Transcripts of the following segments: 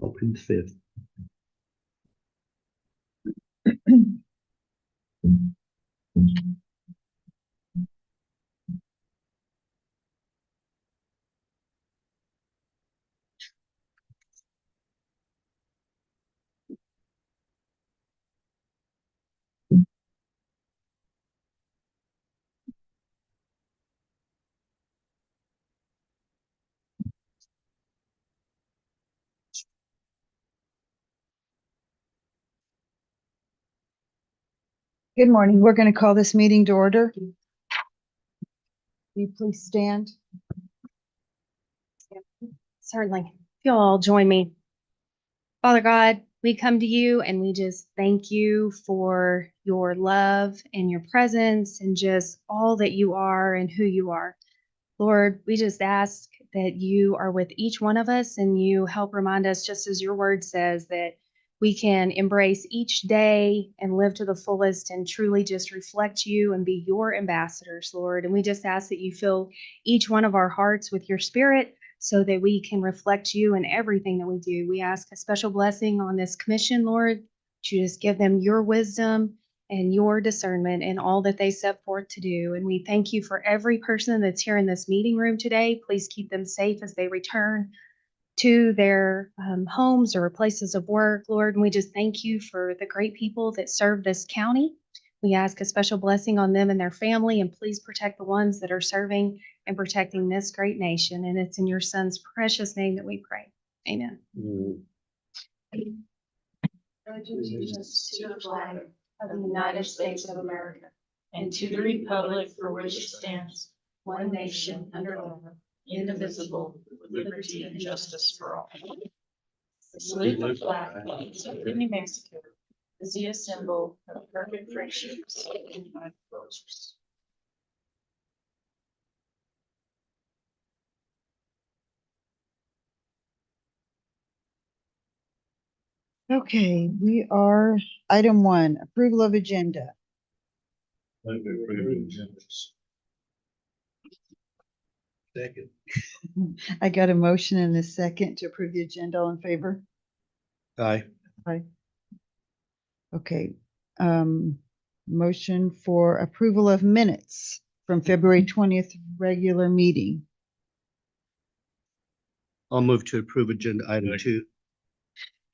Open 5th. Good morning. We're going to call this meeting to order. Will you please stand? Certainly. If you'll all join me. Father God, we come to you and we just thank you for your love and your presence and just all that you are and who you are. Lord, we just ask that you are with each one of us and you help remind us, just as your word says, that we can embrace each day and live to the fullest and truly just reflect you and be your ambassadors, Lord. And we just ask that you fill each one of our hearts with your spirit so that we can reflect you in everything that we do. We ask a special blessing on this commission, Lord, to just give them your wisdom and your discernment in all that they set forth to do. And we thank you for every person that's here in this meeting room today. Please keep them safe as they return to their homes or places of work, Lord. And we just thank you for the great people that serve this county. We ask a special blessing on them and their family, and please protect the ones that are serving and protecting this great nation. And it's in your son's precious name that we pray. Amen. Pledge allegiance to the flag of the United States of America and to the republic for which it stands, one nation under God, indivisible, with liberty and justice for all. Salute the flag of New Mexico as the symbol of perfect friendship and united cultures. Okay, we are item 1, approval of agenda. Second. I got a motion and a second to approve the agenda. All in favor? Aye. Aye. Okay. Motion for approval of minutes from February 20th regular meeting. I'll move to approve agenda item 2.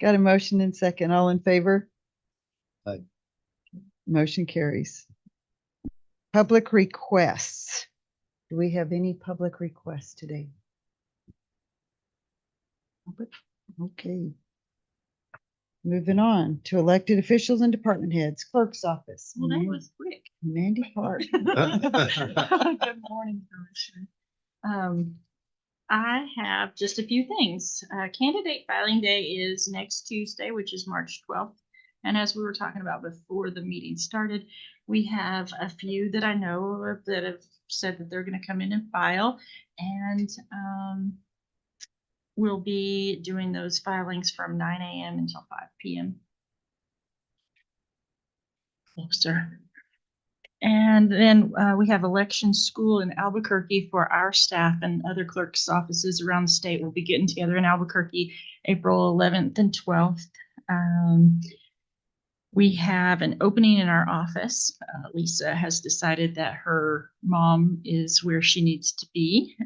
Got a motion and second. All in favor? Aye. Motion carries. Public requests. Do we have any public requests today? Okay. Moving on to elected officials and department heads, clerk's office. Well, that was quick. Mandy Park. Good morning, Commissioner. I have just a few things. Candidate filing day is next Tuesday, which is March 12th. And as we were talking about before the meeting started, we have a few that I know of that have said that they're going to come in and file. And we'll be doing those filings from 9 a.m. until 5 p.m. Thanks, sir. And then we have election school in Albuquerque for our staff, and other clerks' offices around the state will be getting together in Albuquerque April 11th and 12th. We have an opening in our office. Lisa has decided that her mom is where she needs to be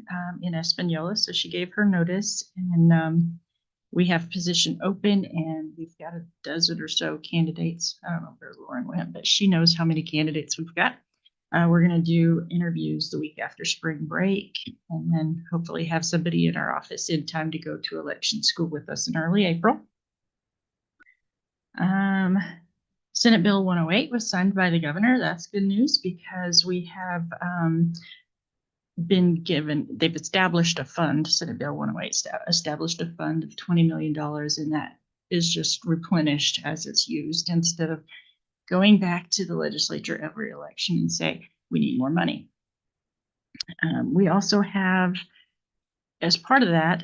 in Espanola, so she gave her notice, and we have a position open, and we've got a dozen or so candidates. I don't know where Lauren went, but she knows how many candidates we've got. We're going to do interviews the week after spring break, and then hopefully have somebody in our office in time to go to election school with us in early April. Senate Bill 108 was signed by the governor. That's good news because we have they've established a fund. Senate Bill 108 established a fund of $20 million, and that is just replenished as it's used instead of going back to the legislature every election and say, we need more money. We also have, as part of that,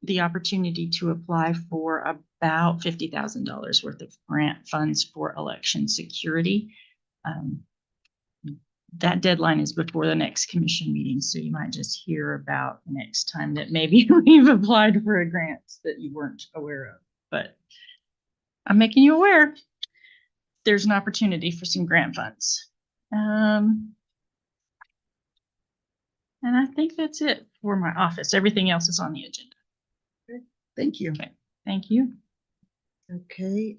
the opportunity to apply for about $50,000 worth of grant funds for election security. that deadline is before the next commission meeting, so you might just hear about next time that maybe we've applied for a grant that you weren't aware of. But I'm making you aware. There's an opportunity for some grant funds. And I think that's it for my office. Everything else is on the agenda. Thank you. Okay, thank you. Okay,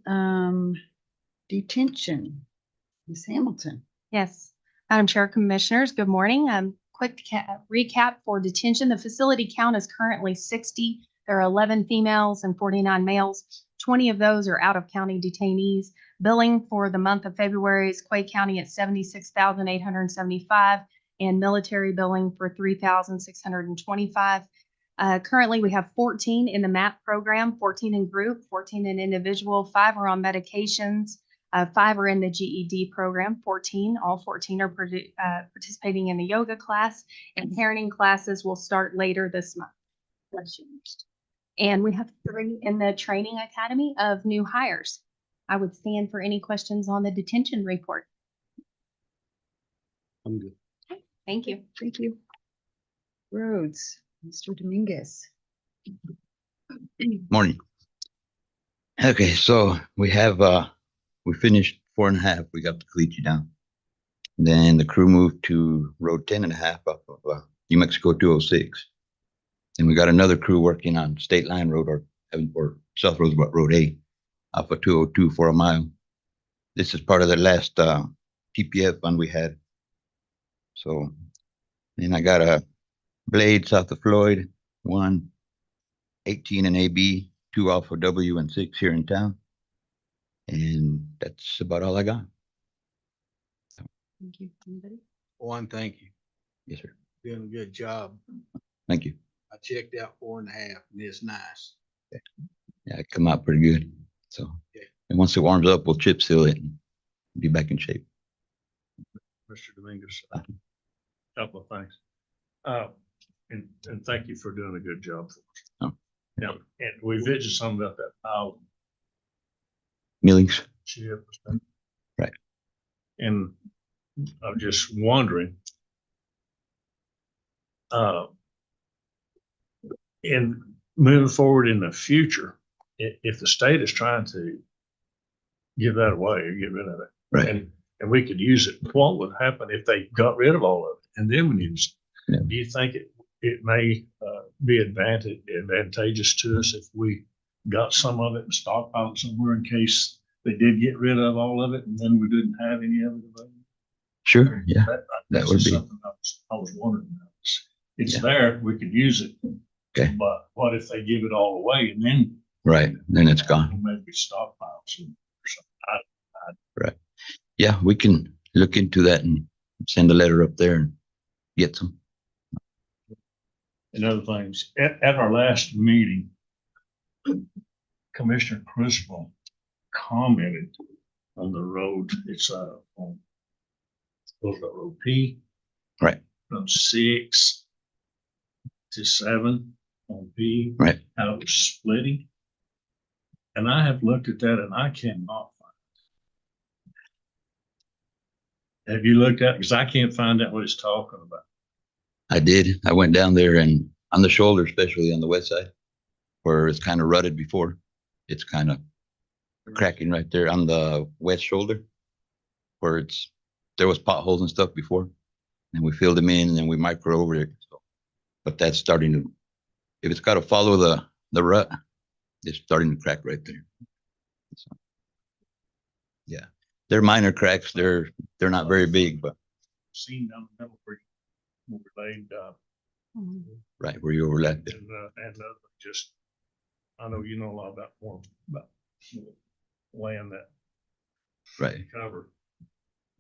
detention. Ms. Hamilton. Yes. Madam Chair, Commissioners, good morning. Quick recap for detention. The facility count is currently 60. There are 11 females and 49 males. 20 of those are out-of-county detainees. Billing for the month of February is Quay County at $76,875 and military billing for $3,625. Currently, we have 14 in the MAP program, 14 in group, 14 in individual, 5 are on medications, 5 are in the GED program, 14, all 14 are participating in the yoga class, and parenting classes will start later this month. And we have 3 in the training academy of new hires. I would stand for any questions on the detention report. I'm good. Thank you. Thank you. Roads, Mr. Dominguez. Morning. Okay, so we have, we finished 4.5. We got the caliche down. Then the crew moved to road 10.5 off of New Mexico 206. And we got another crew working on State Line Road or South Roosevelt Road 8 off of 202 for a mile. This is part of the last TPF fund we had. So then I got a blade south of Floyd, 1, 18 and AB, 2 Alpha W and 6 here in town. And that's about all I got. Thank you. Anybody? One, thank you. Yes, sir. Doing a good job. Thank you. I checked out 4.5 and it's nice. Yeah, it come out pretty good. So, Yeah. and once it warms up, we'll chip seal it and be back in shape. Mr. Dominguez, couple of things. And thank you for doing a good job for us. Oh. Yeah, and we visited some about that pile Millings. chip. Right. And I'm just wondering, in moving forward in the future, if the state is trying to give that away or get rid of it, Right. and we could use it, what would happen if they got rid of all of it? And then we need, Yeah. do you think it may be advantageous to us if we got some of it and stockpiled somewhere in case they did get rid of all of it and then we didn't have any of it available? Sure. Yeah. That's would just be- something I was wondering about. It's Yeah. there, we could use it. Okay. But what if they give it all away and then? Right. Then it's gone. Maybe stockpile some or something. Yeah, we can look into that and send a letter up there and get some. And other things. At our last meeting, Commissioner Criswell commented on the road. It's on Roosevelt Road P. Right. From 6 to 7 on P. Right. How it was splitting. And I have looked at that and I cannot find it. Have you looked at it? Because I can't find out what it's talking about. I did. I went down there and on the shoulder, especially on the west side, where it's kind of rutted before, it's kind of cracking right there on the west shoulder, where there was potholes and stuff before, and we filled them in and then we micro over it. So, but that's starting to, if it's got to follow the rut, it's starting to crack right there. So, yeah, they're minor cracks. They're not very big, but Seen down the middle where we laid, right where you overlapped it. and just, I know you know a lot about land that Right. cover.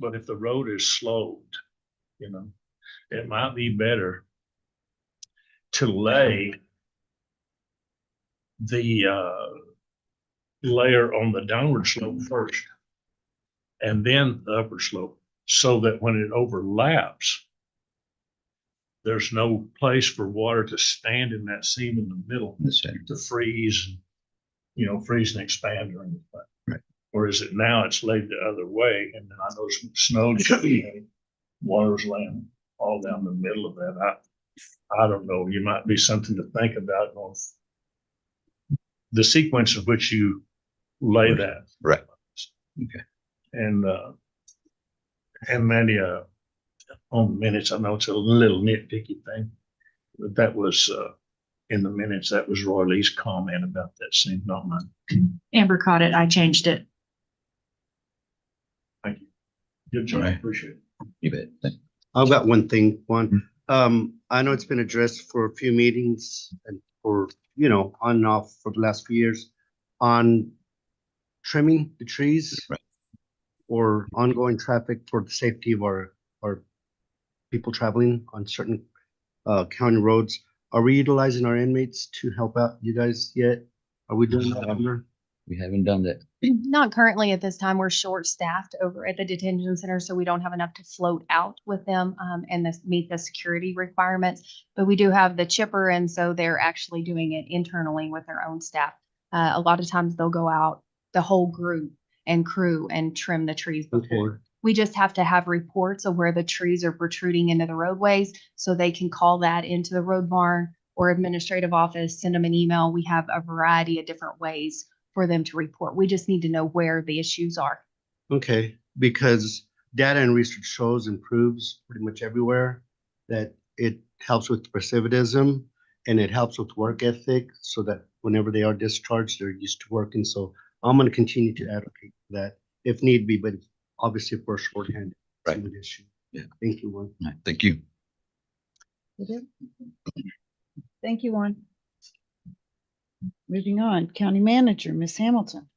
But if the road is slowed, it might be better to lay the layer on the downward slope first and then the upper slope, so that when it overlaps, there's no place for water to stand in that seam in the middle This side. to freeze, freeze and expand during the thing. Right. Or is it now it's laid the other way? And then I know some snow, water's laying all down the middle of that. I don't know, you might be something to think about on the sequence of which you lay that. Right. Okay. And Mandy, on minutes, I know it's a little nitpicky thing, but that was, in the minutes, that was Roy Lee's comment about that scene, not mine. Amber caught it. I changed it. Thank you. Good job, Right. appreciate it. You bet. I've got one thing, I know it's been addressed for a few meetings and for, on and off for the last few years on trimming the trees. Right. Or ongoing traffic for the safety of our people traveling on certain county roads. Are we utilizing our inmates to help out you guys yet? Are we doing that? Amber? We haven't done that. Not currently at this time. We're short-staffed over at the detention center, so we don't have enough to float out with them and meet the security requirements. But we do have the chipper, and so they're actually doing it internally with their own staff. A lot of times they'll go out, the whole group and crew, and trim the trees before. Okay. We just have to have reports of where the trees are protruding into the roadways, so they can call that into the road barn or administrative office, send them an email. We have a variety of different ways for them to report. We just need to know where the issues are. Okay, because data and research shows and proves pretty much everywhere that it helps with recidivism and it helps with work ethic so that whenever they are discharged, they're used to working. So I'm going to continue to advocate for that if need be, but obviously if we're shorthanded, it's Right. an issue. Yeah. Thank you, Juan. All right, thank you. Thank you, Juan. Moving on, County Manager, Ms. Hamilton.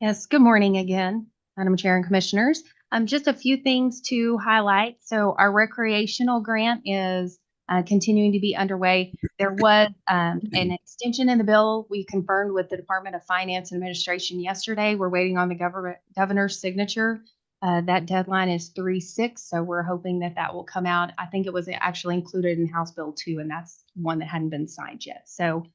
Yes, good morning again, Madam Chair and Commissioners. Just a few things to highlight. So our recreational grant is continuing to be underway. There was an extension in the bill. We confirmed with the Department of Finance and Administration yesterday. We're waiting on the governor's signature. That deadline is 3/6, so we're hoping that that will come out. I think it was actually included in House Bill 2, and that's one that hadn't been signed yet. So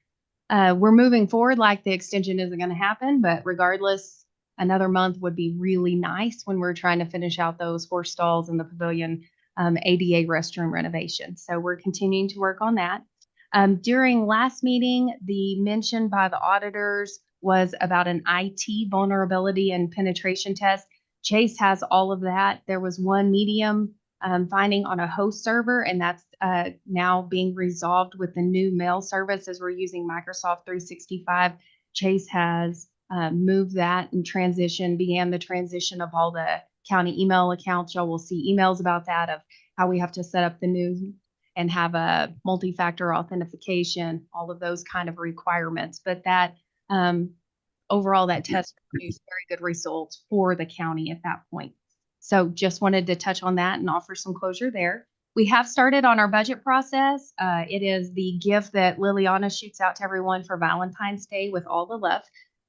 we're moving forward like the extension isn't going to happen, but regardless, another month would be really nice when we're trying to finish out those horse stalls and the pavilion ADA restroom renovation. So we're continuing to work on that. During last meeting, the mention by the auditors was about an IT vulnerability and penetration test. Chase has all of that. There was one medium finding on a host server, and that's now being resolved with the new mail service as we're using Microsoft 365. Chase has moved that and began the transition of all the county email accounts. Y'all will see emails about that, of how we have to set up the new and have a multi-factor authentication, all of those kind of requirements. But that overall, that test produced very good results for the county at that point. So just wanted to touch on that and offer some closure there. We have started on our budget process. It is the gift that Liliana shoots out to everyone for Valentine's Day with all the love.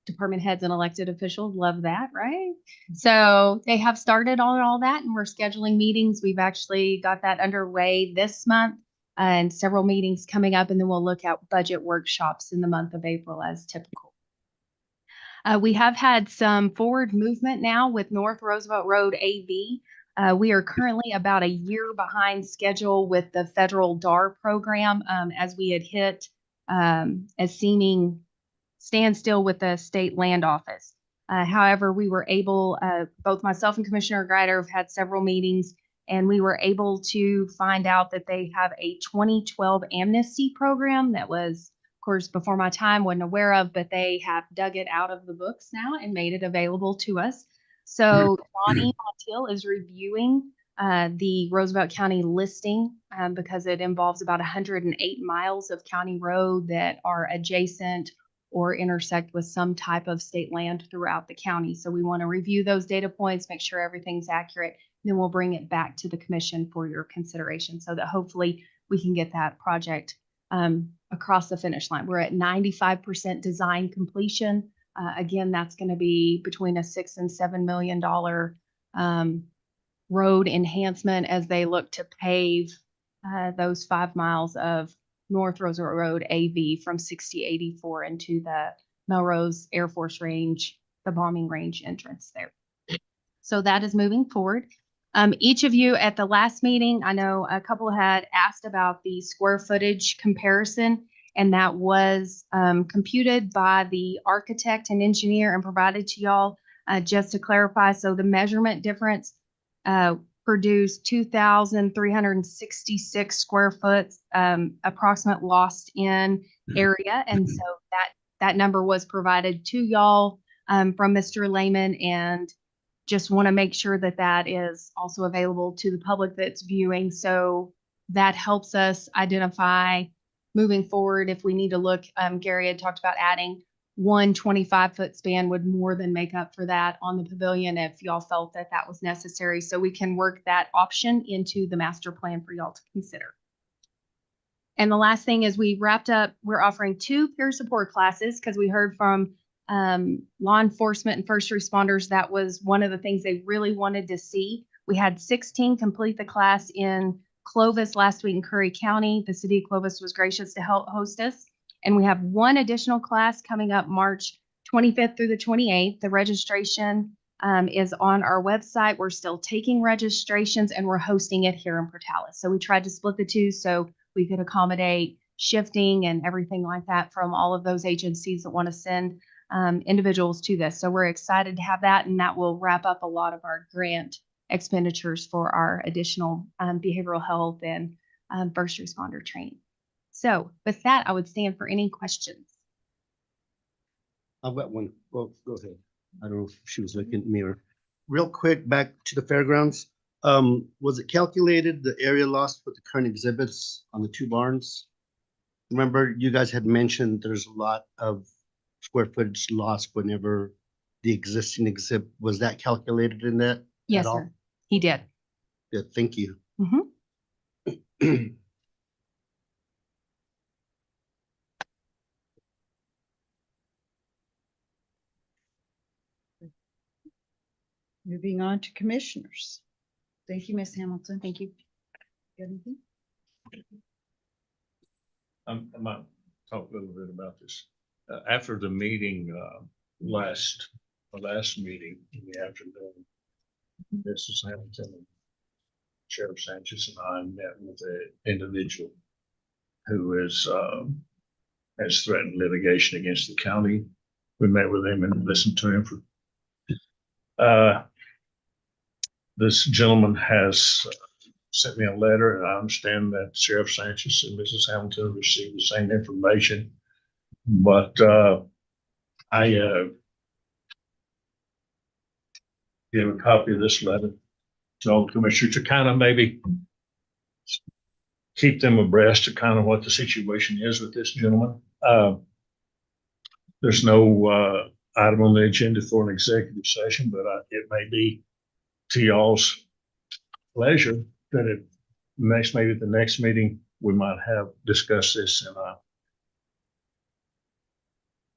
Department heads and elected officials love that, right? So they have started on all that, and we're scheduling meetings. We've actually got that underway this month and several meetings coming up, and then we'll look at budget workshops in the month of April as typical. We have had some forward movement now with North Roosevelt Road AV. We are currently about a year behind schedule with the federal DAR program, as we had hit a seeming standstill with the state land office. However, we were able, both myself and Commissioner Greider have had several meetings, and we were able to find out that they have a 2012 amnesty program that was, of course, before my time, wasn't aware of, but they have dug it out of the books now and made it available to us. So Lonnie Montiel is reviewing the Roosevelt County listing because it involves about 108 miles of county road that are adjacent or intersect with some type of state land throughout the county. So we want to review those data points, make sure everything's accurate, then we'll bring it back to the commission for your consideration so that hopefully we can get that project across the finish line. We're at 95% design completion. Again, that's going to be between a $6 and $7 million road enhancement as they look to pave those 5 miles of North Roosevelt Road AV from 6084 into the Melrose Air Force Range, the bombing range entrance there. So that is moving forward. Each of you at the last meeting, I know a couple had asked about the square footage comparison, and that was computed by the architect and engineer and provided to y'all. Just to clarify, so the measurement difference produced 2,366 square foot approximate lost in area, and so that number was provided to y'all from Mr. Lehman, and just want to make sure that that is also available to the public that's viewing. So that helps us identify moving forward if we need to look. Gary had talked about adding 125-foot span would more than make up for that on the pavilion if y'all felt that that was necessary. So we can work that option into the master plan for y'all to consider. And the last thing is we wrapped up, we're offering 2 peer support classes because we heard from law enforcement and first responders. That was one of the things they really wanted to see. We had 16 complete the class in Clovis last week in Curry County. The city of Clovis was gracious to help host us. And we have 1 additional class coming up March 25th through the 28th. The registration is on our website. We're still taking registrations and we're hosting it here in Portales. So we tried to split the 2 so we could accommodate shifting and everything like that from all of those agencies that want to send individuals to this. So we're excited to have that, and that will wrap up a lot of our grant expenditures for our additional behavioral health and first responder training. So with that, I would stand for any questions. I've got one. Well, go ahead. I don't know if she was looking at me or real quick back to the fairgrounds. Was it calculated the area lost with the current exhibits on the 2 barns? Remember, you guys had mentioned there's a lot of square footage lost whenever the existing exhibit, was that calculated in that? Yes, at all? sir. He did. Good, thank you. Moving on to commissioners. Thank you, Ms. Hamilton. Thank you. Got anything? I might talk a little bit about this. After the meeting, last meeting in the afternoon, Mrs. Hamilton and Sheriff Sanchez and I met with an individual who is, has threatened litigation against the county. We met with him and listened to him for, this gentleman has sent me a letter, and I understand that Sheriff Sanchez and Mrs. Hamilton received the same information. But I give a copy of this letter to all the commissioners to kind of maybe keep them abreast of kind of what the situation is with this gentleman. There's no item on the agenda for an executive session, but it may be to y'all's pleasure that maybe at the next meeting we might have discussed this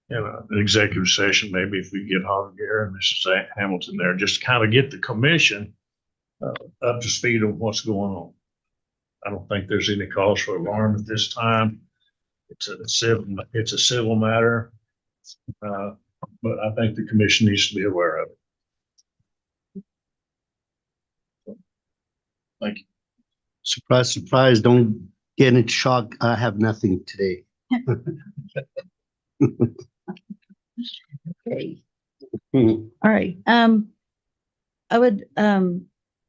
in an executive session, maybe if we get Javier and Mrs. Hamilton there, just kind of get the commission up to speed on what's going on. I don't think there's any cause for alarm at this time. It's a civil matter, but I think the commission needs to be aware of it. Thank you. Surprise, surprise, don't get in shock. I have nothing today. Okay. All right.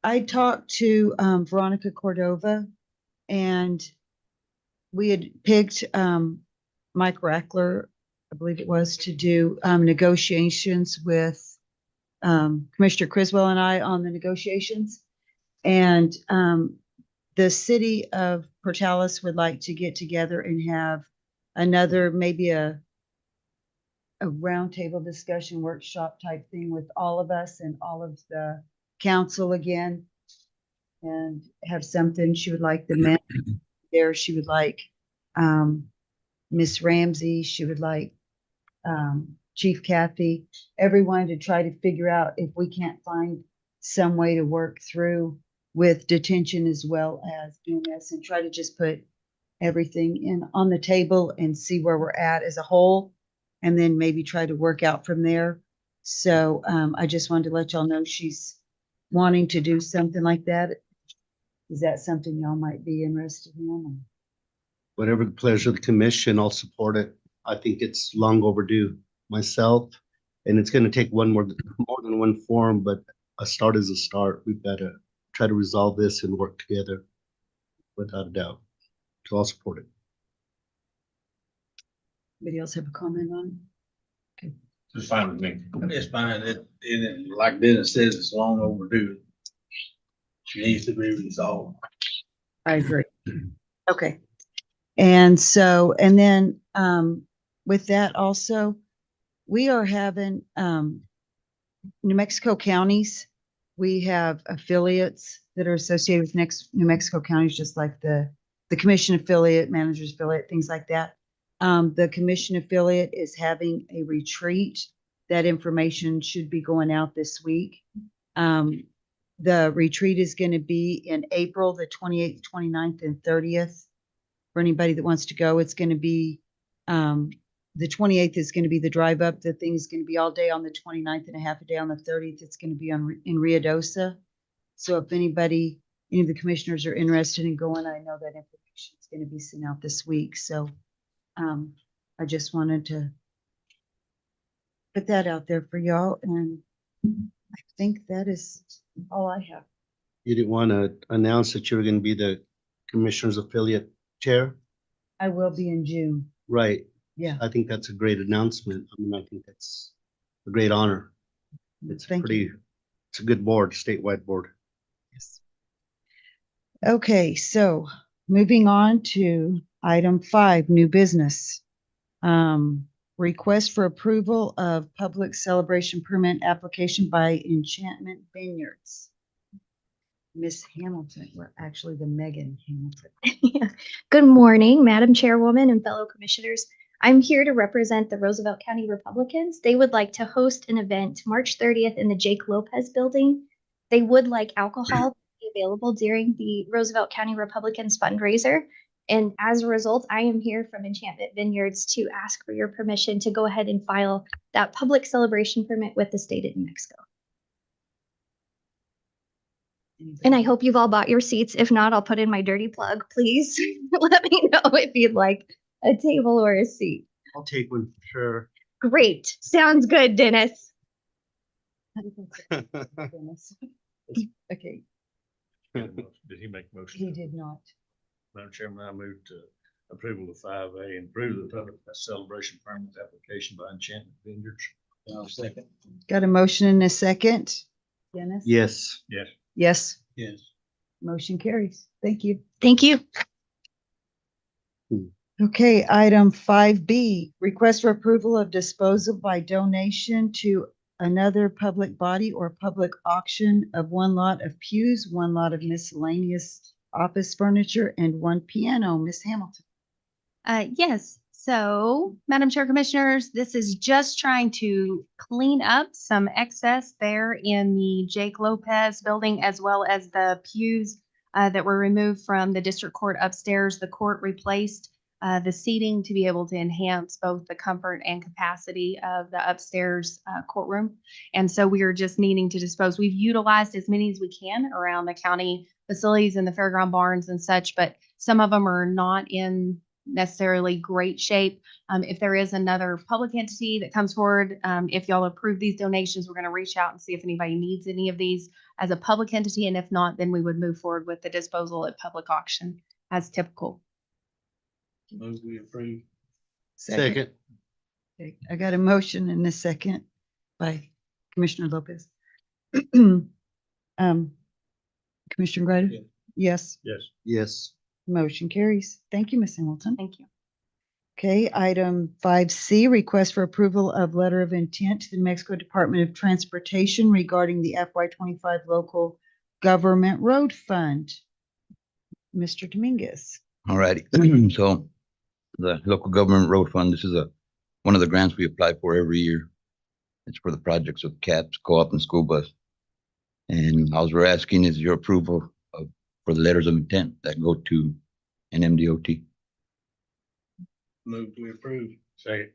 I talked to Veronica Cordova, and we had picked Mike Rackler, I believe it was, to do negotiations with Commissioner Criswell and I on the negotiations. And the city of Portales would like to get together and have another, maybe a roundtable discussion workshop type thing with all of us and all of the council again, and have something. She would like the man there. She would like Miss Ramsey. She would like Chief Kathy, everyone, to try to figure out if we can't find some way to work through with detention as well as EMS, and try to just put everything in on the table and see where we're at as a whole, and then maybe try to work out from there. So I just wanted to let y'all know she's wanting to do something like that. Is that something y'all might be interested in? Whatever the pleasure of the commission, I'll support it. I think it's long overdue myself. And it's gonna take more than one forum, but a start is a start. We've got to try to resolve this and work together without a doubt. So I'll support it. Anybody else have a comment on It's fine with me. It's fine. Like Dennis says, it's long overdue. It needs to be resolved. I agree. Okay. And so, and then, with that also, we are having, New Mexico counties. We have affiliates that are associated with New Mexico counties, just like the commission affiliate, managers affiliate, things like that. The commission affiliate is having a retreat. That information should be going out this week. The retreat is going to be in April, the 28th, 29th, and 30th. For anybody that wants to go, it's going to be, the 28th is going to be the drive up. The thing is going to be all day on the 29th and a half a day on the 30th. It's going to be in Ruidoso. So if any of the commissioners are interested in going, I know that information is going to be sent out this week. So I just wanted to put that out there for y'all. And I think that is all I have. You didn't want to announce that you were going to be the commissioner's affiliate chair? I will be in June. Right. Yeah. I think that's a great announcement. I mean, I think that's a great honor. It's Thank you. it's a good board, statewide board. Yes. Okay, so moving on to item 5, new business. Request for approval of public celebration permit application by Enchantment Vineyards. Miss Hamilton, we're actually the Megan Hamilton. Good morning, Madam Chairwoman and fellow commissioners. I'm here to represent the Roosevelt County Republicans. They would like to host an event March 30th in the Jake Lopez building. They would like alcohol to be available during the Roosevelt County Republicans fundraiser. And as a result, I am here from Enchantment Vineyards to ask for your permission to go ahead and file that public celebration permit with the state of New Mexico. And I hope you've all bought your seats. If not, I'll put in my dirty plug. Please let me know if you'd like a table or a seat. I'll take one for sure. Great. Sounds good, Dennis. Okay, Did he make a motion? he did not. Madam Chairman, I move to approval of 5A and approve the public celebration permit application by Enchantment Vineyards. I'll second. Got a motion and a second. Dennis? Yes. Yes. Yes, Yes. motion carries. Thank you. Thank you. Okay, item 5B, request for approval of disposal by donation to another public body or public auction of 1 lot of pews, 1 lot of miscellaneous office furniture, and 1 piano. Miss Hamilton. Yes, so Madam Chair Commissioners, this is just trying to clean up some excess there in the Jake Lopez building, as well as the pews that were removed from the district court upstairs. The court replaced the seating to be able to enhance both the comfort and capacity of the upstairs courtroom. And so we are just needing to dispose. We've utilized as many as we can around the county facilities and the fairground barns and such, but some of them are not in necessarily great shape. If there is another public entity that comes forward, if y'all approve these donations, we're going to reach out and see if anybody needs any of these as a public entity. And if not, then we would move forward with the disposal at public auction as typical. Move we approve. Second. Okay, I got a motion and a second by Commissioner Lopez. Commissioner Greider? Yeah. Yes, Yes. Yes. motion carries. Thank you, Miss Hamilton. Thank you. Okay, item 5C, request for approval of letter of intent to the New Mexico Department of Transportation regarding the FY25 local government road fund. Mr. Dominguez. All righty. So the local government road fund, this is one of the grants we apply for every year. It's for the projects of CAPS, co-op, and school bus. And all we're asking is your approval for the letters of intent that go to NMDOT. Move we approve. Second.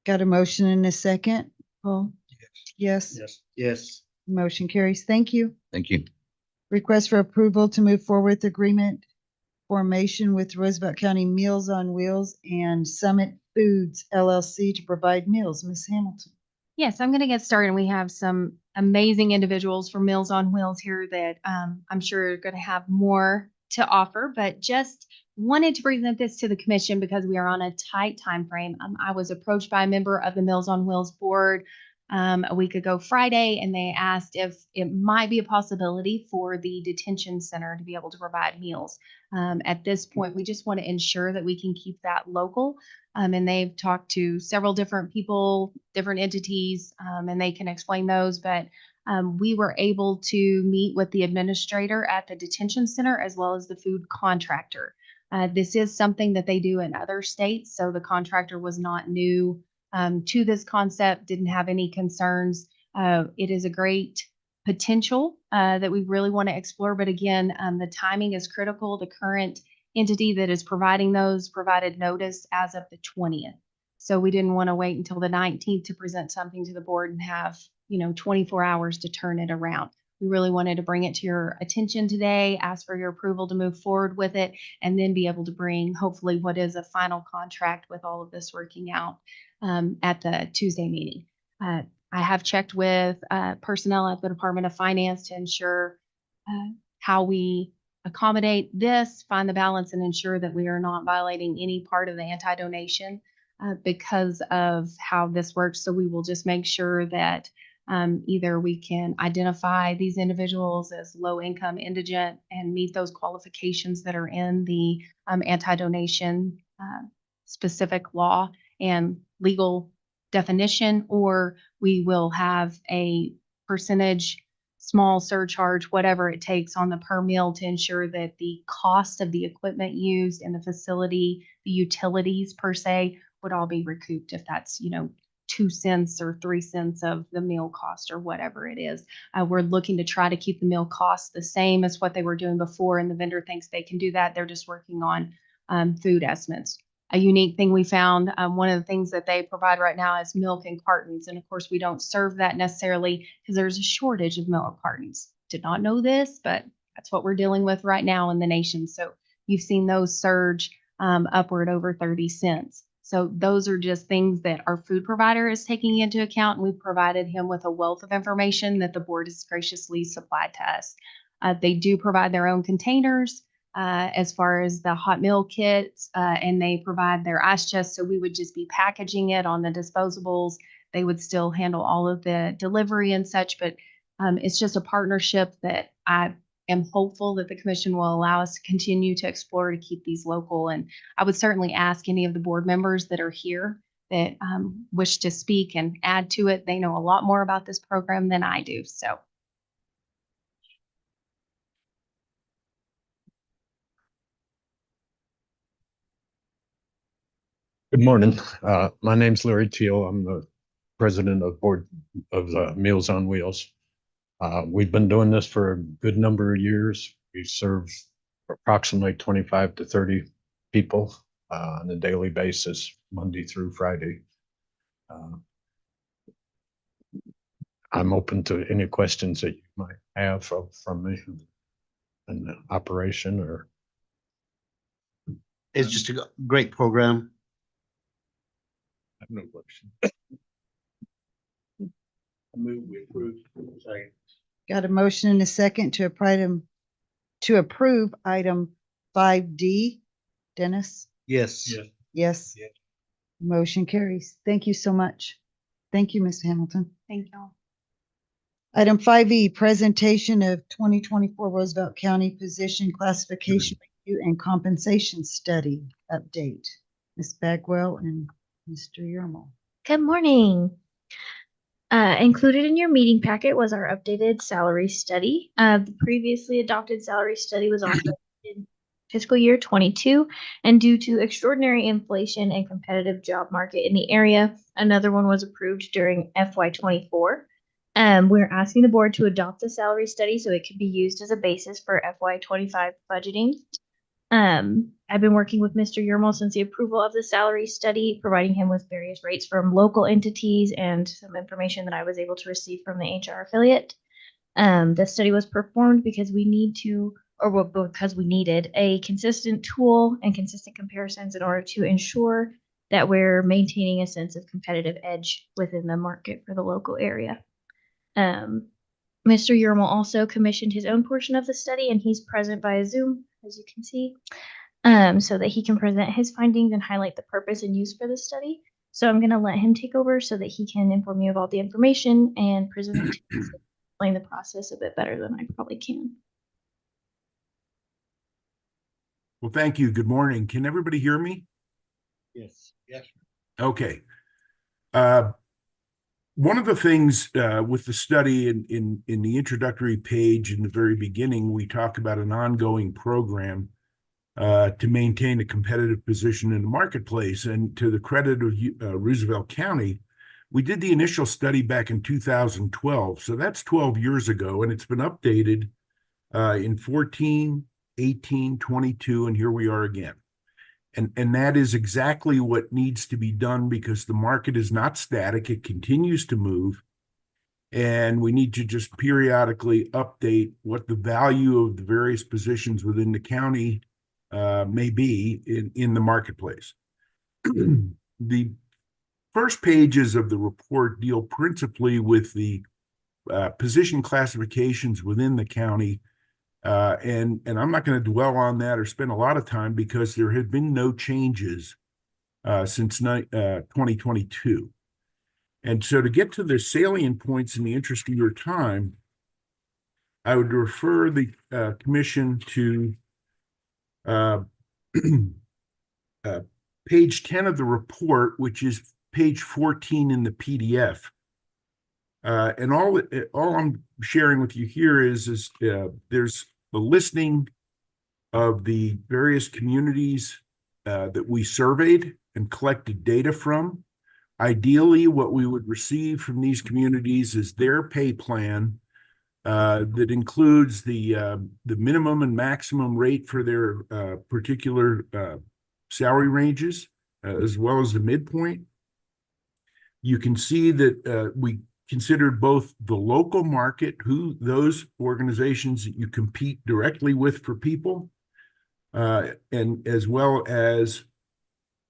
Got a motion and a second, Paul? Yes, Yes. Yes. Motion carries. Thank you. Thank you. Request for approval to move forward with agreement formation with Roosevelt County Meals on Wheels and Summit Foods LLC to provide meals. Ms. Hamilton. Yes, I'm going to get started. We have some amazing individuals from Meals on Wheels here that I'm sure are going to have more to offer, but just wanted to present this to the commission because we are on a tight time frame. I was approached by a member of the Meals on Wheels board a week ago Friday, and they asked if it might be a possibility for the detention center to be able to provide meals. At this point, we just want to ensure that we can keep that local. And they've talked to several different people, different entities, and they can explain those. But we were able to meet with the administrator at the detention center as well as the food contractor. This is something that they do in other states, so the contractor was not new to this concept, didn't have any concerns. It is a great potential that we really want to explore. But again, the timing is critical. The current entity that is providing those provided notice as of the 20th. So we didn't want to wait until the 19th to present something to the board and have, 24 hours to turn it around. We really wanted to bring it to your attention today, ask for your approval to move forward with it, and then be able to bring hopefully what is a final contract with all of this working out at the Tuesday meeting. I have checked with personnel at the Department of Finance to ensure how we accommodate this, find the balance, and ensure that we are not violating any part of the anti-donation because of how this works. So we will just make sure that either we can identify these individuals as low-income indigent and meet those qualifications that are in the anti-donation specific law and legal definition, or we will have a percentage, small surcharge, whatever it takes on the per meal to ensure that the cost of the equipment used in the facility, the utilities per se, would all be recouped if that's, 2 cents or 3 cents of the meal cost or whatever it is. We're looking to try to keep the meal costs the same as what they were doing before, and the vendor thinks they can do that. They're just working on food estimates. A unique thing we found, one of the things that they provide right now is milk in cartons. And of course, we don't serve that necessarily because there's a shortage of milk cartons. Did not know this, but that's what we're dealing with right now in the nation. So you've seen those surge upward over 30 cents. So those are just things that our food provider is taking into account. And we've provided him with a wealth of information that the board has graciously supplied to us. They do provide their own containers as far as the hot meal kits, and they provide their ice chest. So we would just be packaging it on the disposables. They would still handle all of the delivery and such, but it's just a partnership that I am hopeful that the commission will allow us to continue to explore to keep these local. And I would certainly ask any of the board members that are here that wish to speak and add to it. They know a lot more about this program than I do. So. Good morning. My name's Larry Teal. I'm the president of board of Meals on Wheels. We've been doing this for a good number of years. We serve approximately 25 to 30 people on a daily basis, Monday through Friday. I'm open to any questions that you might have from me in the operation or. It's just a great program. I have no question. I move we approve. Second. Got a motion and a second to approve item 5D. Dennis? Yes. Yes. Yes. Yes. Motion carries. Thank you so much. Thank you, Ms. Hamilton. Thank y'all. Item 5E, presentation of 2024 Roosevelt County Position Classification Review and Compensation Study update. Ms. Bagwell and Mr. Yermal. Good morning. Included in your meeting packet was our updated salary study. The previously adopted salary study was authored in fiscal year 22, and due to extraordinary inflation and competitive job market in the area, another one was approved during FY 24. We're asking the board to adopt the salary study so it can be used as a basis for FY 25 budgeting. I've been working with Mr. Yermal since the approval of the salary study, providing him with various rates from local entities and some information that I was able to receive from the HR affiliate. The study was performed because we need to, or well, because we needed a consistent tool and consistent comparisons in order to ensure that we're maintaining a sense of competitive edge within the market for the local area. Mr. Yermal also commissioned his own portion of the study, and he's present via Zoom, as you can see, so that he can present his findings and highlight the purpose and use for the study. So I'm going to let him take over so that he can inform you of all the information and present it to you, explain the process a bit better than I probably can. Well, thank you. Good morning. Can everybody hear me? Yes. Yes. Okay. One of the things with the study in the introductory page in the very beginning, we talk about an ongoing program to maintain a competitive position in the marketplace. And to the credit of Roosevelt County, we did the initial study back in 2012. So that's 12 years ago, and it's been updated in 14, 18, 22, and here we are again. And that is exactly what needs to be done because the market is not static. It continues to move. And we need to just periodically update what the value of the various positions within the county may be in the marketplace. The first pages of the report deal principally with the position classifications within the county. And I'm not going to dwell on that or spend a lot of time because there have been no changes since 2022. And so to get to the salient points in the interest of your time, I would refer the commission to page 10 of the report, which is page 14 in the PDF. And all I'm sharing with you here is there's a listing of the various communities that we surveyed and collected data from. Ideally, what we would receive from these communities is their pay plan that includes the minimum and maximum rate for their particular salary ranges, as well as the midpoint. You can see that we considered both the local market, those organizations that you compete directly with for people, and as well as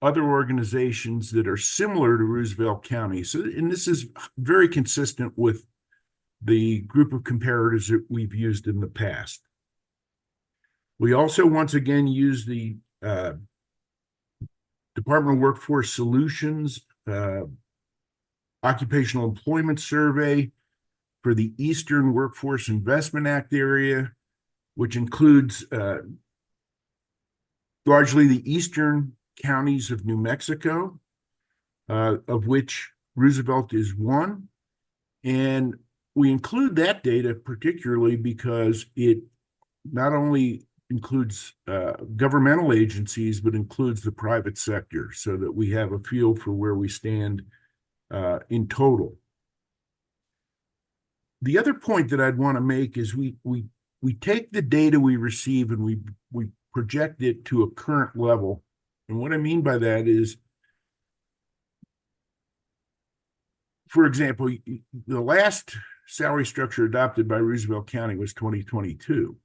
other organizations that are similar to Roosevelt County. So, and this is very consistent with the group of comparators that we've used in the past. We also, once again, use the Department of Workforce Solutions Occupational Employment Survey for the Eastern Workforce Investment Act area, which includes largely the eastern counties of New Mexico, of which Roosevelt is one. And we include that data particularly because it not only includes governmental agencies, but includes the private sector so that we have a feel for where we stand in total. The other point that I'd want to make is we take the data we receive and we project it to a current level. And what I mean by that is, for example, the last salary structure adopted by Roosevelt County was 2022.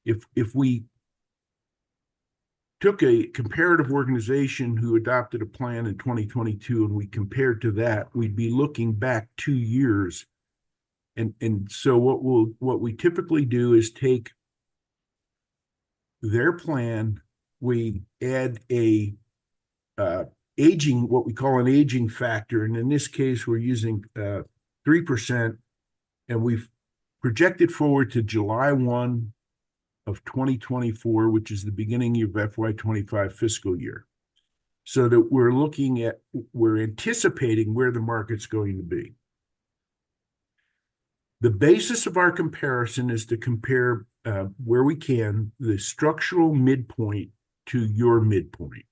If we took a comparative organization who adopted a plan in 2022 and we compared to that, we'd be looking back 2 years. And so what we typically do is take their plan, we add a aging, what we call an aging factor, and in this case we're using 3%, and we've projected forward to July 1 of 2024, which is the beginning of FY25 fiscal year, so that we're anticipating where the market's going to be. The basis of our comparison is to compare where we can the structural midpoint to your midpoint.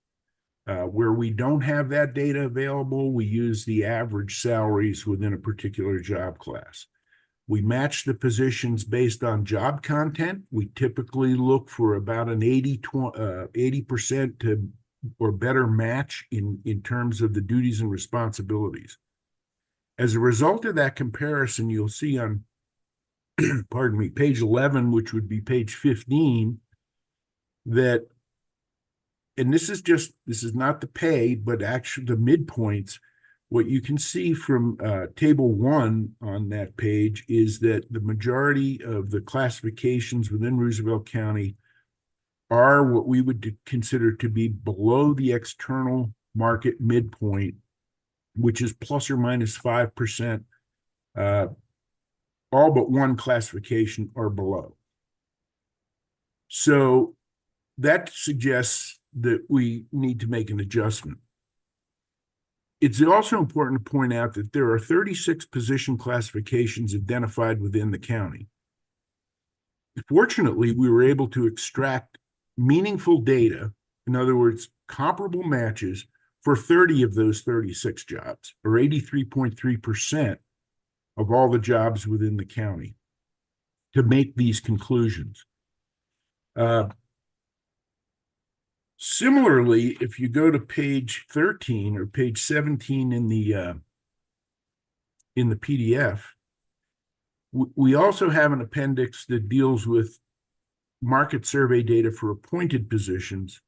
Where we don't have that data available, we use the average salaries within a particular job class. We match the positions based on job content. We typically look for about an 80% to or better match in terms of the duties and responsibilities. As a result of that comparison, you'll see on pardon me, page 11, which would be page 15, that, and this is not the pay, but actually the midpoints. What you can see from table 1 on that page is that the majority of the classifications within Roosevelt County are what we would consider to be below the external market midpoint, which is plus or minus 5%. All but one classification are below. So that suggests that we need to make an adjustment. It's also important to point out that there are 36 position classifications identified within the county. Fortunately, we were able to extract meaningful data, in other words, comparable matches for 30 of those 36 jobs, or 83.3% of all the jobs within the county, to make these conclusions. Similarly, if you go to page 13 or page 17 in the PDF, we also have an appendix that deals with market survey data for appointed positions.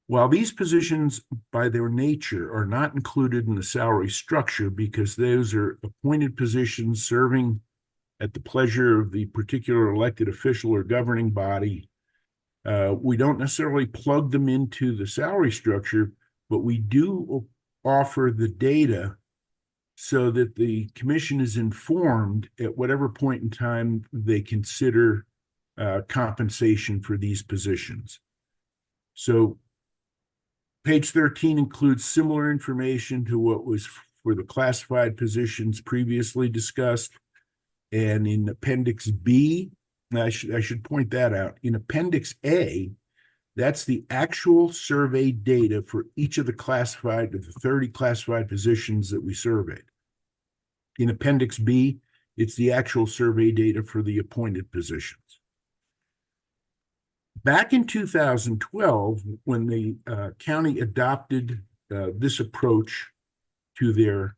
While these positions, by their nature, are not included in the salary structure because those are appointed positions serving at the pleasure of the particular elected official or governing body, we don't necessarily plug them into the salary structure, but we do offer the data so that the commission is informed at whatever point in time they consider compensation for these positions. So page 13 includes similar information to what was for the classified positions previously discussed. And in Appendix B, I should point that out. In Appendix A, that's the actual survey data for each of the 30 classified positions that we surveyed. In Appendix B, it's the actual survey data for the appointed positions. Back in 2012, when the county adopted this approach to their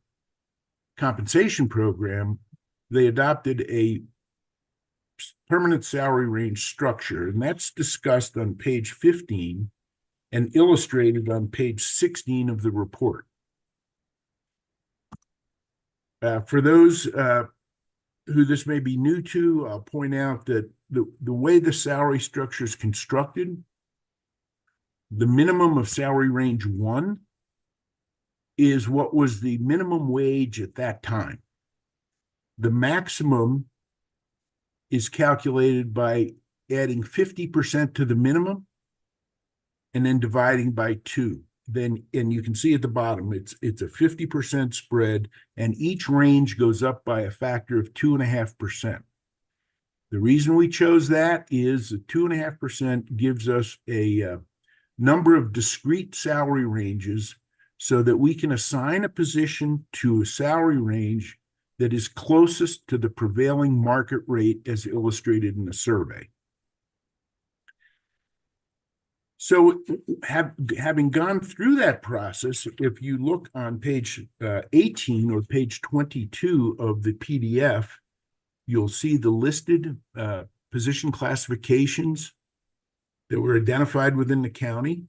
compensation program, they adopted a permanent salary range structure, and that's discussed on page 15 and illustrated on page 16 of the report. For those who this may be new to, I'll point out that the way the salary structure is constructed, the minimum of salary range 1 is what was the minimum wage at that time. The maximum is calculated by adding 50% to the minimum and then dividing by 2. And you can see at the bottom, it's a 50% spread, and each range goes up by a factor of 2.5%. The reason we chose that is the 2.5% gives us a number of discrete salary ranges so that we can assign a position to a salary range that is closest to the prevailing market rate as illustrated in the survey. So having gone through that process, if you look on page 18 or page 22 of the PDF, you'll see the listed position classifications that were identified within the county.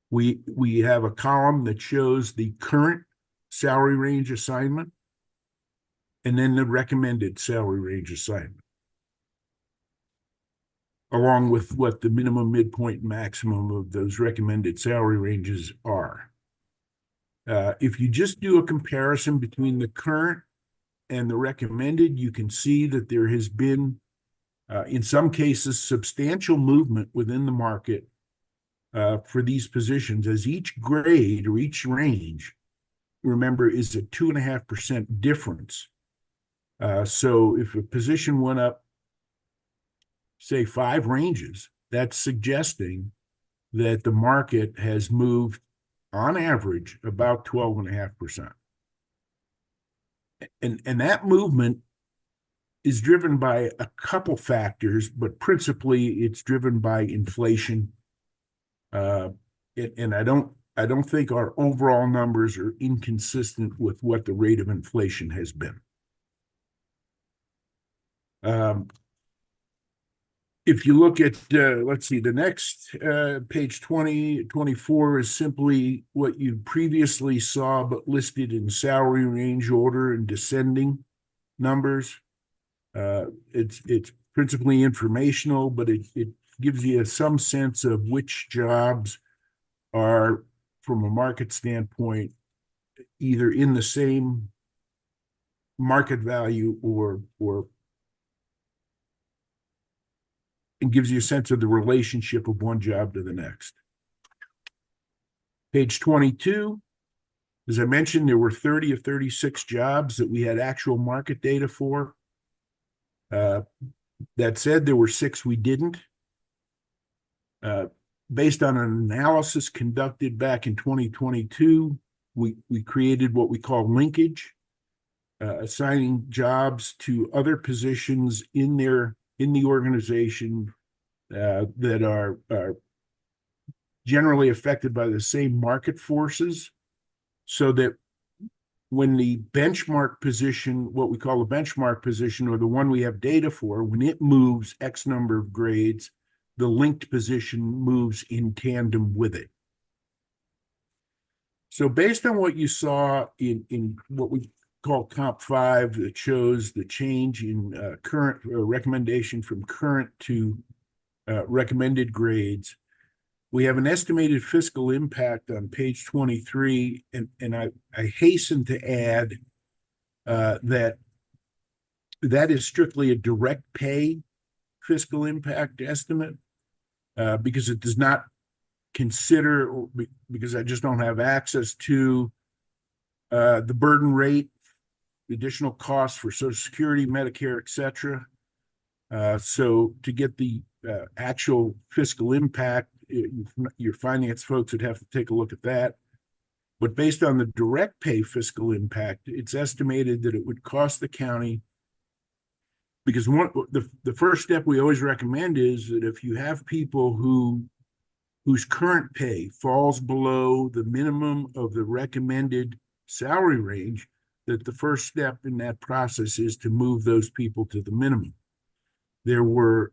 We have a column that shows the current salary range assignment and then the recommended salary range assignment, along with what the minimum, midpoint, maximum of those recommended salary ranges are. If you just do a comparison between the current and the recommended, you can see that there has been, in some cases, substantial movement within the market for these positions, as each grade or each range, remember, is a 2.5% difference. So if a position went up, say 5 ranges, that's suggesting that the market has moved on average about 12.5%. And that movement is driven by a couple factors, but principally it's driven by inflation. And I don't think our overall numbers are inconsistent with what the rate of inflation has been. If you look at, let's see, the next page 24 is simply what you previously saw, but listed in salary range order and descending numbers. It's principally informational, but it gives you some sense of which jobs are, from a market standpoint, either in the same market value or it gives you a sense of the relationship of one job to the next. Page 22, as I mentioned, there were 30 of 36 jobs that we had actual market data for. That said, there were 6 we didn't. Based on an analysis conducted back in 2022, we created what we call linkage, assigning jobs to other positions in the organization that are generally affected by the same market forces, so that when the benchmark position, what we call a benchmark position, or the one we have data for, when it moves X number of grades, the linked position moves in tandem with it. So based on what you saw in what we call Comp 5, that shows the change in current recommendation from current to recommended grades, we have an estimated fiscal impact on page 23, and I hasten to add that is strictly a direct pay fiscal impact estimate, because it does not consider, because I just don't have access to the burden rate, the additional costs for Social Security, Medicare, et cetera. So to get the actual fiscal impact, your finance folks would have to take a look at that. But based on the direct pay fiscal impact, it's estimated that it would cost the county, because the first step we always recommend is that if you have people whose current pay falls below the minimum of the recommended salary range, that the first step in that process is to move those people to the minimum. There were,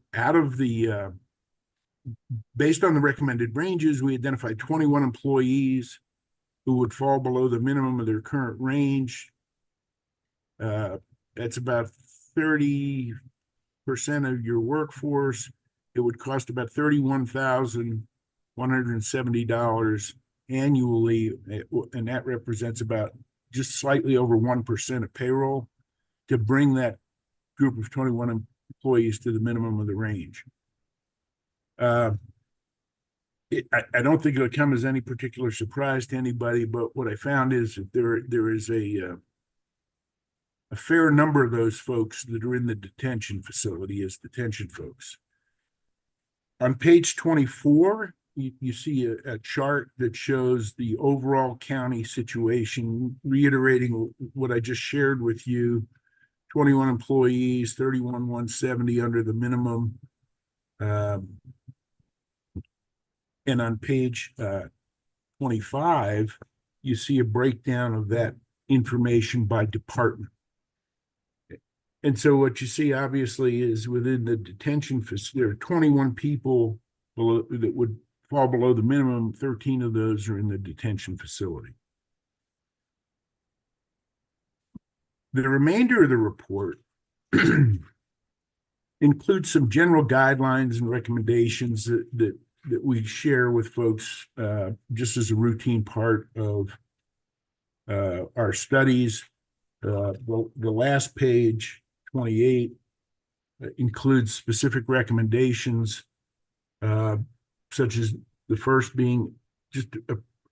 based on the recommended ranges, we identified 21 employees who would fall below the minimum of their current range. That's about 30% of your workforce. It would cost about $31,170 annually, and that represents about just slightly over 1% of payroll, to bring that group of 21 employees to the minimum of the range. I don't think it'll come as any particular surprise to anybody, but what I found is that there is a fair number of those folks that are in the detention facility as detention folks. On page 24, you see a chart that shows the overall county situation, reiterating what I just shared with you: 21 employees, 31,170 under the minimum. And on page 25, you see a breakdown of that information by department. And so what you see, obviously, is within the detention facility, there are 21 people below, that would fall below the minimum. 13 of those are in the detention facility. The remainder of the report includes some general guidelines and recommendations that we share with folks just as a routine part of our studies. The last page, 28, includes specific recommendations, such as the first being just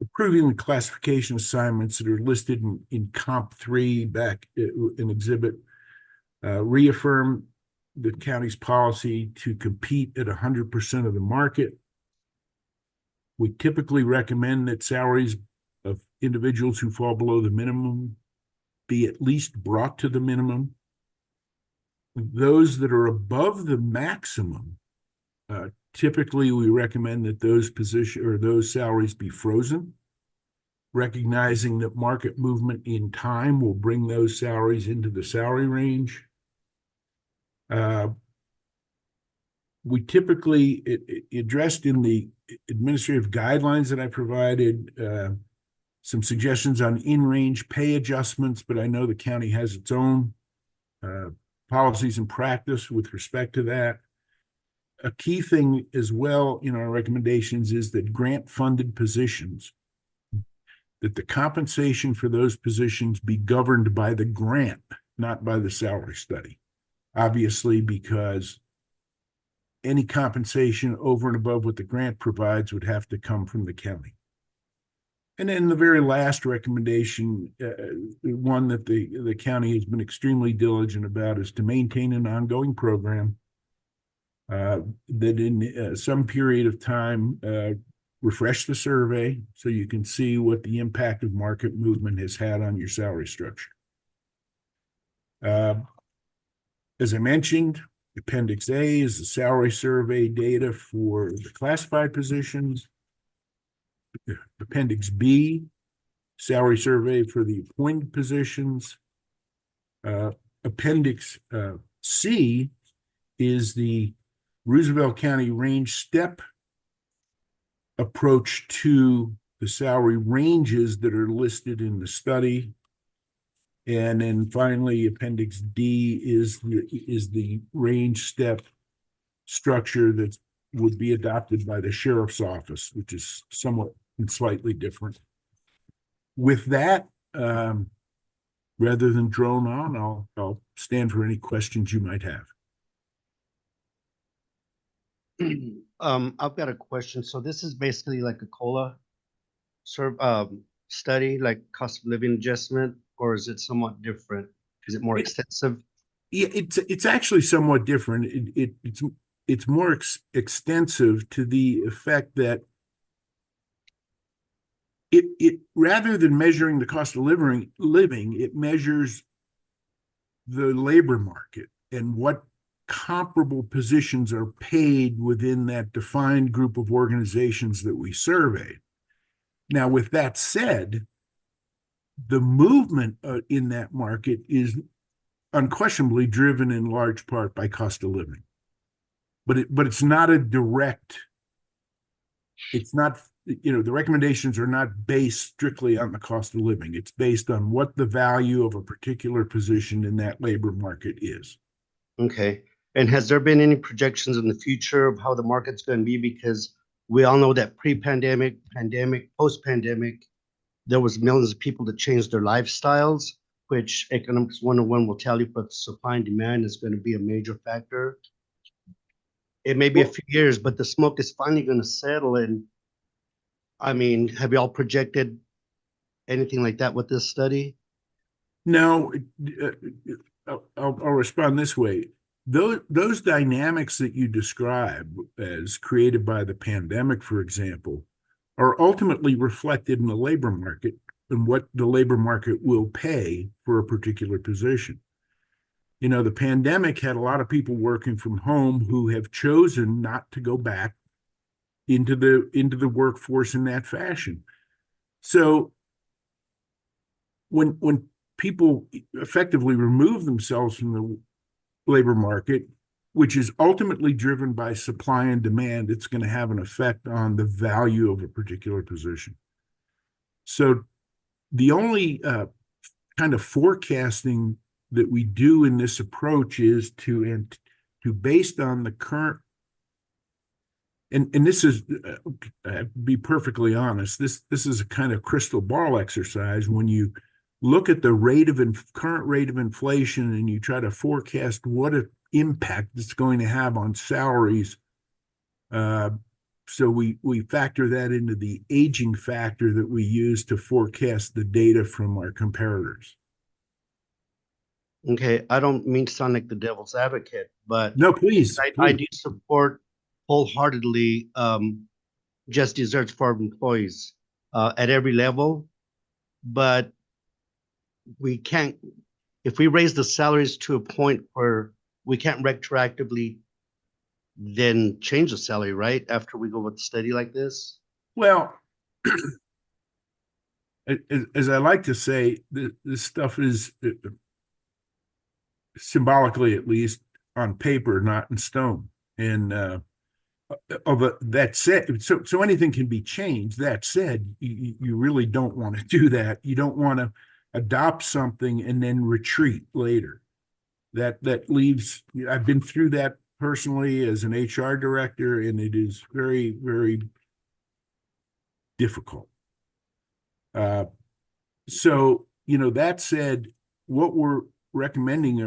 approving the classification assignments that are listed in Comp 3 back in Exhibit. Reaffirm the county's policy to compete at 100% of the market. We typically recommend that salaries of individuals who fall below the minimum be at least brought to the minimum. Those that are above the maximum, typically we recommend that those salaries be frozen, recognizing that market movement in time will bring those salaries into the salary range. We typically addressed in the administrative guidelines that I provided some suggestions on in-range pay adjustments, but I know the county has its own policies and practice with respect to that. A key thing as well in our recommendations is that grant-funded positions, that the compensation for those positions be governed by the grant, not by the salary study. Obviously, because any compensation over and above what the grant provides would have to come from the county. And then the very last recommendation, one that the county has been extremely diligent about, is to maintain an ongoing program that in some period of time refresh the survey so you can see what the impact of market movement has had on your salary structure. As I mentioned, Appendix A is the salary survey data for the classified positions. Appendix B, salary survey for the appointed positions. Appendix C is the Roosevelt County range step approach to the salary ranges that are listed in the study. And then finally, Appendix D is the range step structure that would be adopted by the sheriff's office, which is somewhat and slightly different. With that, rather than drone on, I'll stand for any questions you might have. I've got a question. So this is basically like a COLA study, like cost of living adjustment, or is it somewhat different? Is it more extensive? Yeah, it's actually somewhat different. It's more extensive to the effect that it rather than measuring the cost of living, it measures the labor market and what comparable positions are paid within that defined group of organizations that we surveyed. Now, with that said, the movement in that market is unquestionably driven in large part by cost of living. But it's not a direct, it's not, the recommendations are not based strictly on the cost of living. It's based on what the value of a particular position in that labor market is. Okay. And has there been any projections in the future of how the market's going to be? Because we all know that pre-pandemic, pandemic, post-pandemic, there was millions of people that changed their lifestyles, which Economics 101 will tell you, but supply and demand is going to be a major factor. It may be a few years, but the smoke is finally going to settle. And I mean, have you all projected anything like that with this study? No, I'll respond this way. Those dynamics that you describe as created by the pandemic, for example, are ultimately reflected in the labor market and what the labor market will pay for a particular position. The pandemic had a lot of people working from home who have chosen not to go back into the workforce in that fashion. So when people effectively remove themselves from the labor market, which is ultimately driven by supply and demand, it's going to have an effect on the value of a particular position. So the only kind of forecasting that we do in this approach is to based on the current, and this is, be perfectly honest, this is a kind of crystal ball exercise. When you look at the current rate of inflation and you try to forecast what impact it's going to have on salaries, so we factor that into the aging factor that we use to forecast the data from our comparators. Okay, I don't mean to sound like the devil's advocate, but no, please. I do support wholeheartedly just desserts for our employees at every level, but we can't, if we raise the salaries to a point where we can't retroactively then change the salary, right? After we go with a study like this? Well, as I like to say, this stuff is symbolically, at least, on paper, not in stone. And that said, so anything can be changed. That said, you really don't want to do that. You don't want to adopt something and then retreat later. That leaves, I've been through that personally as an HR director, and it is very, very difficult. So, that said, what we're recommending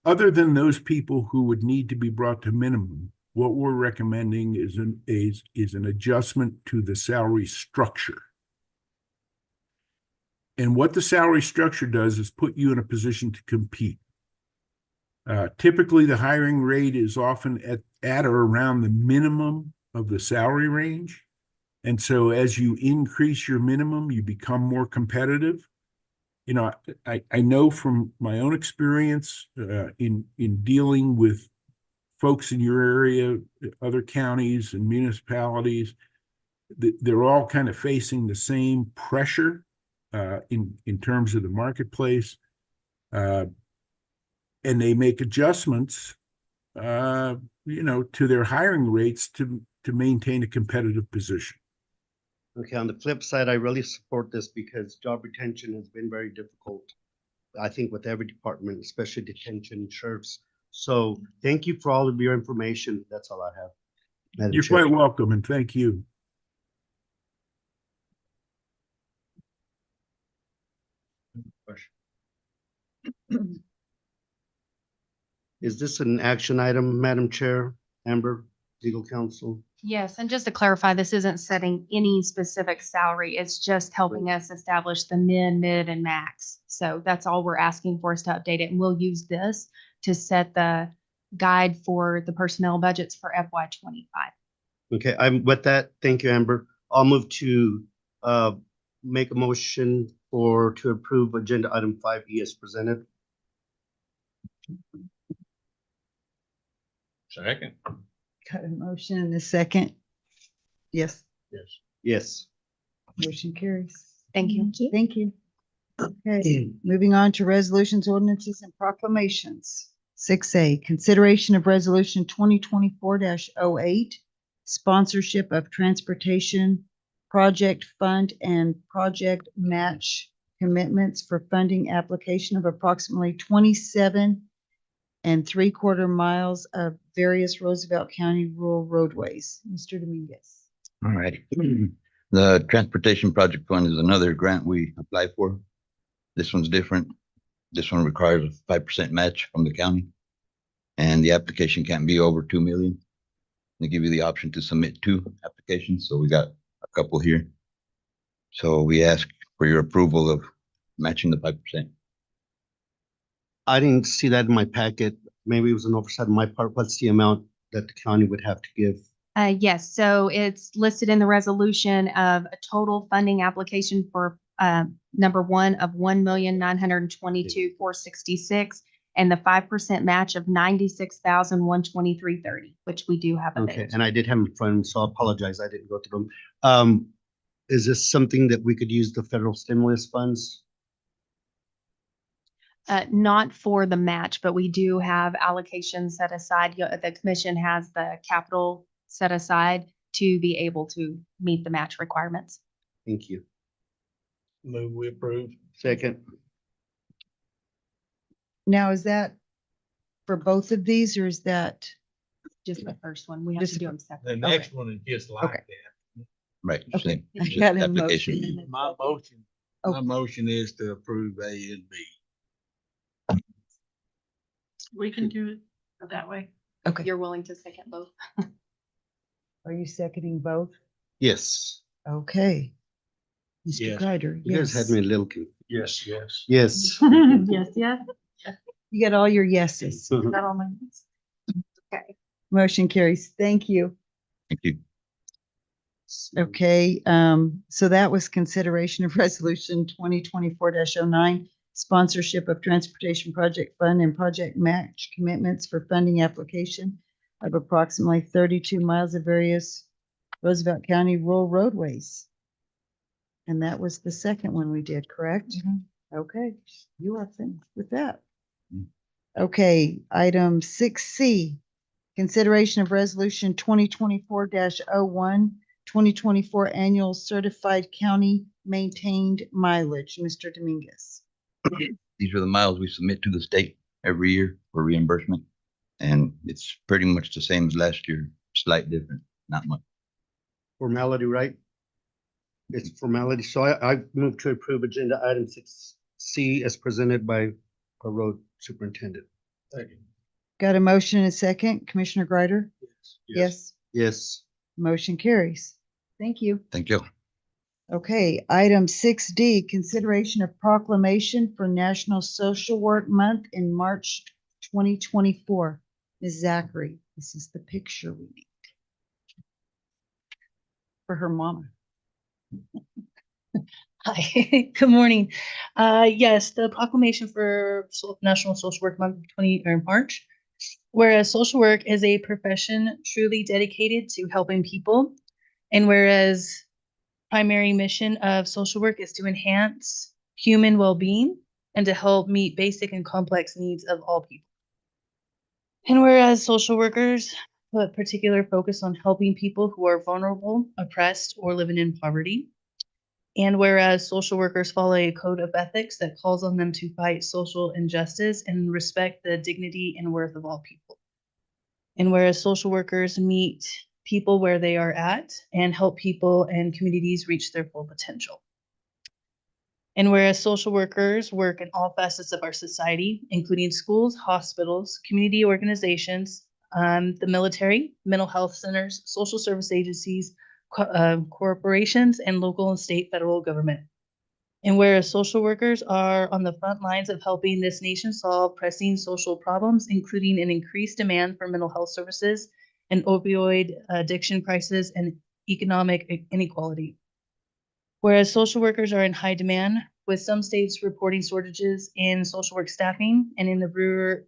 other than those people who would need to be brought to minimum, what we're recommending is an adjustment to the salary structure. And what the salary structure does is put you in a position to compete. Typically, the hiring rate is often at or around the minimum of the salary range. And so as you increase your minimum, you become more competitive. I know from my own experience in dealing with folks in your area, other counties and municipalities, they're all kind of facing the same pressure in terms of the marketplace. And they make adjustments, to their hiring rates to maintain a competitive position. Okay, on the flip side, I really support this because job retention has been very difficult. I think with every department, especially detention, sheriffs. So thank you for all of your information. That's all I have. Madam You're Chair. quite welcome, and thank you. Is this an action item, Madam Chair, Amber, legal counsel? Yes, and just to clarify, this isn't setting any specific salary. It's just helping us establish the mid, and max. So that's all we're asking for is to update it. And we'll use this to set the guide for the personnel budgets for FY25. Okay, I'm with that. Thank you, Amber. I'll move to make a motion to approve agenda item 5E as presented. Second. Got a motion and a second. Yes, Yes. Yes. motion carries. Thank you. Thank you. Okay, moving on to resolutions, ordinances, and proclamations. 6A, consideration of resolution 2024-08, sponsorship of transportation project fund and project match commitments for funding application of approximately 27 3/4 miles of various Roosevelt County rural roadways. Mr. Dominguez. All right. The Transportation Project Fund is another grant we apply for. This one's different. This one requires a 5% match from the county. And the application can't be over 2 million. They give you the option to submit 2 applications. So we got a couple here. So we ask for your approval of matching the 5%. I didn't see that in my packet. Maybe it was an oversight on my part. What's the amount that the county would have to give? Yes, so it's listed in the resolution of a total funding application for number 1 of $1,922,466 and the 5% match of $96,123.30, which we do have Okay, available. and I did have them in front of me, so I apologize. I didn't go through them. Is this something that we could use the federal stimulus funds? Not for the match, but we do have allocations set aside. The commission has the capital set aside to be able to meet the match requirements. Thank you. Move we approve. Second. Now, is that for both of these, or is that? Just the first one. We have Just to do the- them The separate. next one is just like Okay. that. Right. Okay, Same. I Just got a application. motion. and a My second. motion, my Okay. motion is to approve A and B. We can do it that way. Okay, You're willing to second both? are you seconding both? Yes. Okay. Mr. Yes. Greider, You guys had yes. me a little confused. Yes, yes. Yes. Yes, yes. You got all your yeses. Not on my list. Okay. Motion carries. Thank you. Thank you. Okay, so that was consideration of resolution 2024-09, sponsorship of transportation project fund and project match commitments for funding application of approximately 32 miles of various Roosevelt County rural roadways. And that was the second one we did, correct? Okay, you are finished with that. Okay, item 6C, consideration of resolution 2024-01, 2024 annual certified county maintained mileage. Mr. Dominguez. These are the miles we submit to the state every year for reimbursement. And it's pretty much the same as last year, slight difference, not much. Formality, right? It's formality. So I move to approve agenda item 6C as presented by our road superintendent. Got a motion and a second. Commissioner Greider? Yes. Yes. Motion carries. Thank you. Thank you. Okay, item 6D, consideration of proclamation for National Social Work Month in March 2024. Ms. Zachary, this is the picture we need for her mama. Hi, good morning. Yes, the proclamation for National Social Work Month March. Whereas social work is a profession truly dedicated to helping people, and whereas primary mission of social work is to enhance human well-being and to help meet basic and complex needs of all people. And whereas social workers put particular focus on helping people who are vulnerable, oppressed, or living in poverty. And whereas social workers follow a code of ethics that calls on them to fight social injustice and respect the dignity and worth of all people. And whereas social workers meet people where they are at and help people and communities reach their full potential. And whereas social workers work in all facets of our society, including schools, hospitals, community organizations, the military, mental health centers, social service agencies, corporations, and local and state federal government. And whereas social workers are on the front lines of helping this nation solve pressing social problems, including an increased demand for mental health services, an opioid addiction crisis, and economic inequality. Whereas social workers are in high demand, with some states reporting shortages in social work staffing and in the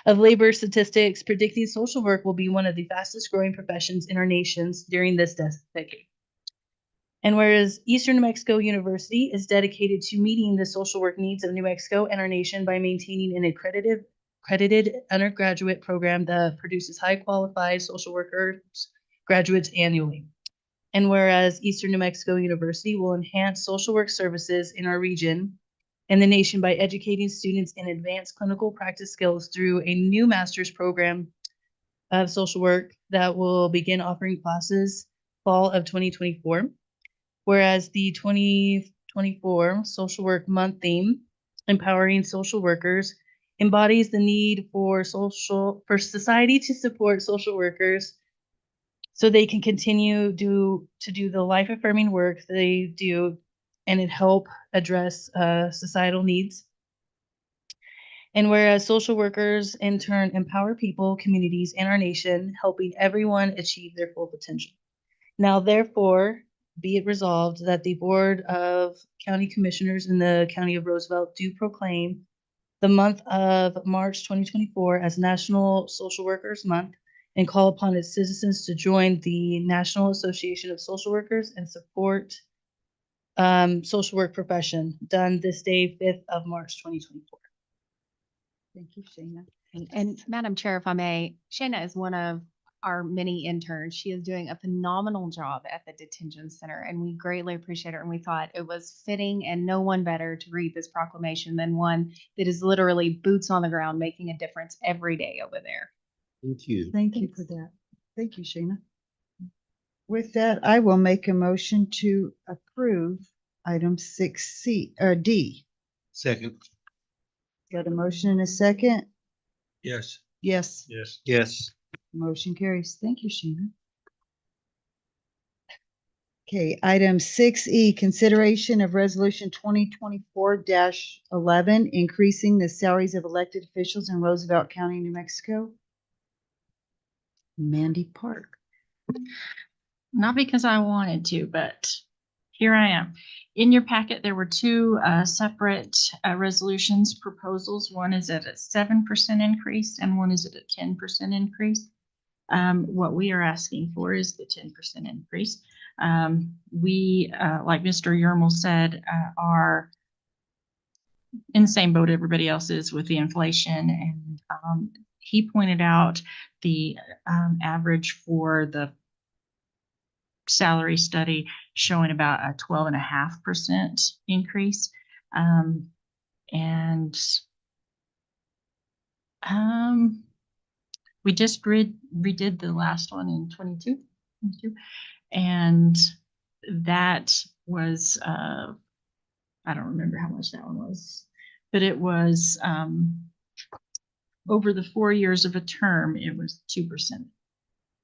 of labor statistics predicting social work will be one of the fastest growing professions in our nations during this decade. And whereas Eastern New Mexico University is dedicated to meeting the social work needs of New Mexico and our nation by maintaining an accredited undergraduate program that produces high qualified social workers graduates annually. And whereas Eastern New Mexico University will enhance social work services in our region and the nation by educating students in advanced clinical practice skills through a new master's program of social work that will begin offering classes fall of 2024. Whereas the 2024 Social Work Month theme, Empowering Social Workers, embodies the need for society to support social workers so they can continue to do the life-affirming work they do and it help address societal needs. And whereas social workers in turn empower people, communities, and our nation, helping everyone achieve their full potential. Now, therefore, be it resolved that the Board of County Commissioners in the County of Roosevelt do proclaim the month of March 2024 as National Social Workers Month and call upon its citizens to join the National Association of Social Workers and support social work profession done this day, 5th of March, 2024. Thank you, Shana. And Madam Chair, if I may, Shana is one of our many interns. She is doing a phenomenal job at the detention center, and we greatly appreciate her. And we thought it was fitting and no one better to read this proclamation than one that is literally boots on the ground, making a difference every day over there. Thank you. Thank you for that. Thank you, Shana. With that, I will make a motion to approve item 6C or D. Second. Got a motion and a second? Yes. Yes. Yes. Yes. Motion carries. Thank you, Sheena. Okay, item 6E, consideration of resolution 2024-11, increasing the salaries of elected officials in Roosevelt County, New Mexico. Mandy Park. Not because I wanted to, but here I am. In your packet, there were two separate resolutions proposals. One is at a 7% increase and one is at a 10% increase. What we are asking for is the 10% increase. We, like Mr. Yermel said, are in the same boat everybody else is with the inflation. And he pointed out the average for the salary study showing about a 12.5% increase. And we just redid the last one in 22, and that was, I don't remember how much that one was, but it was, over the 4 years of a term, it was 2%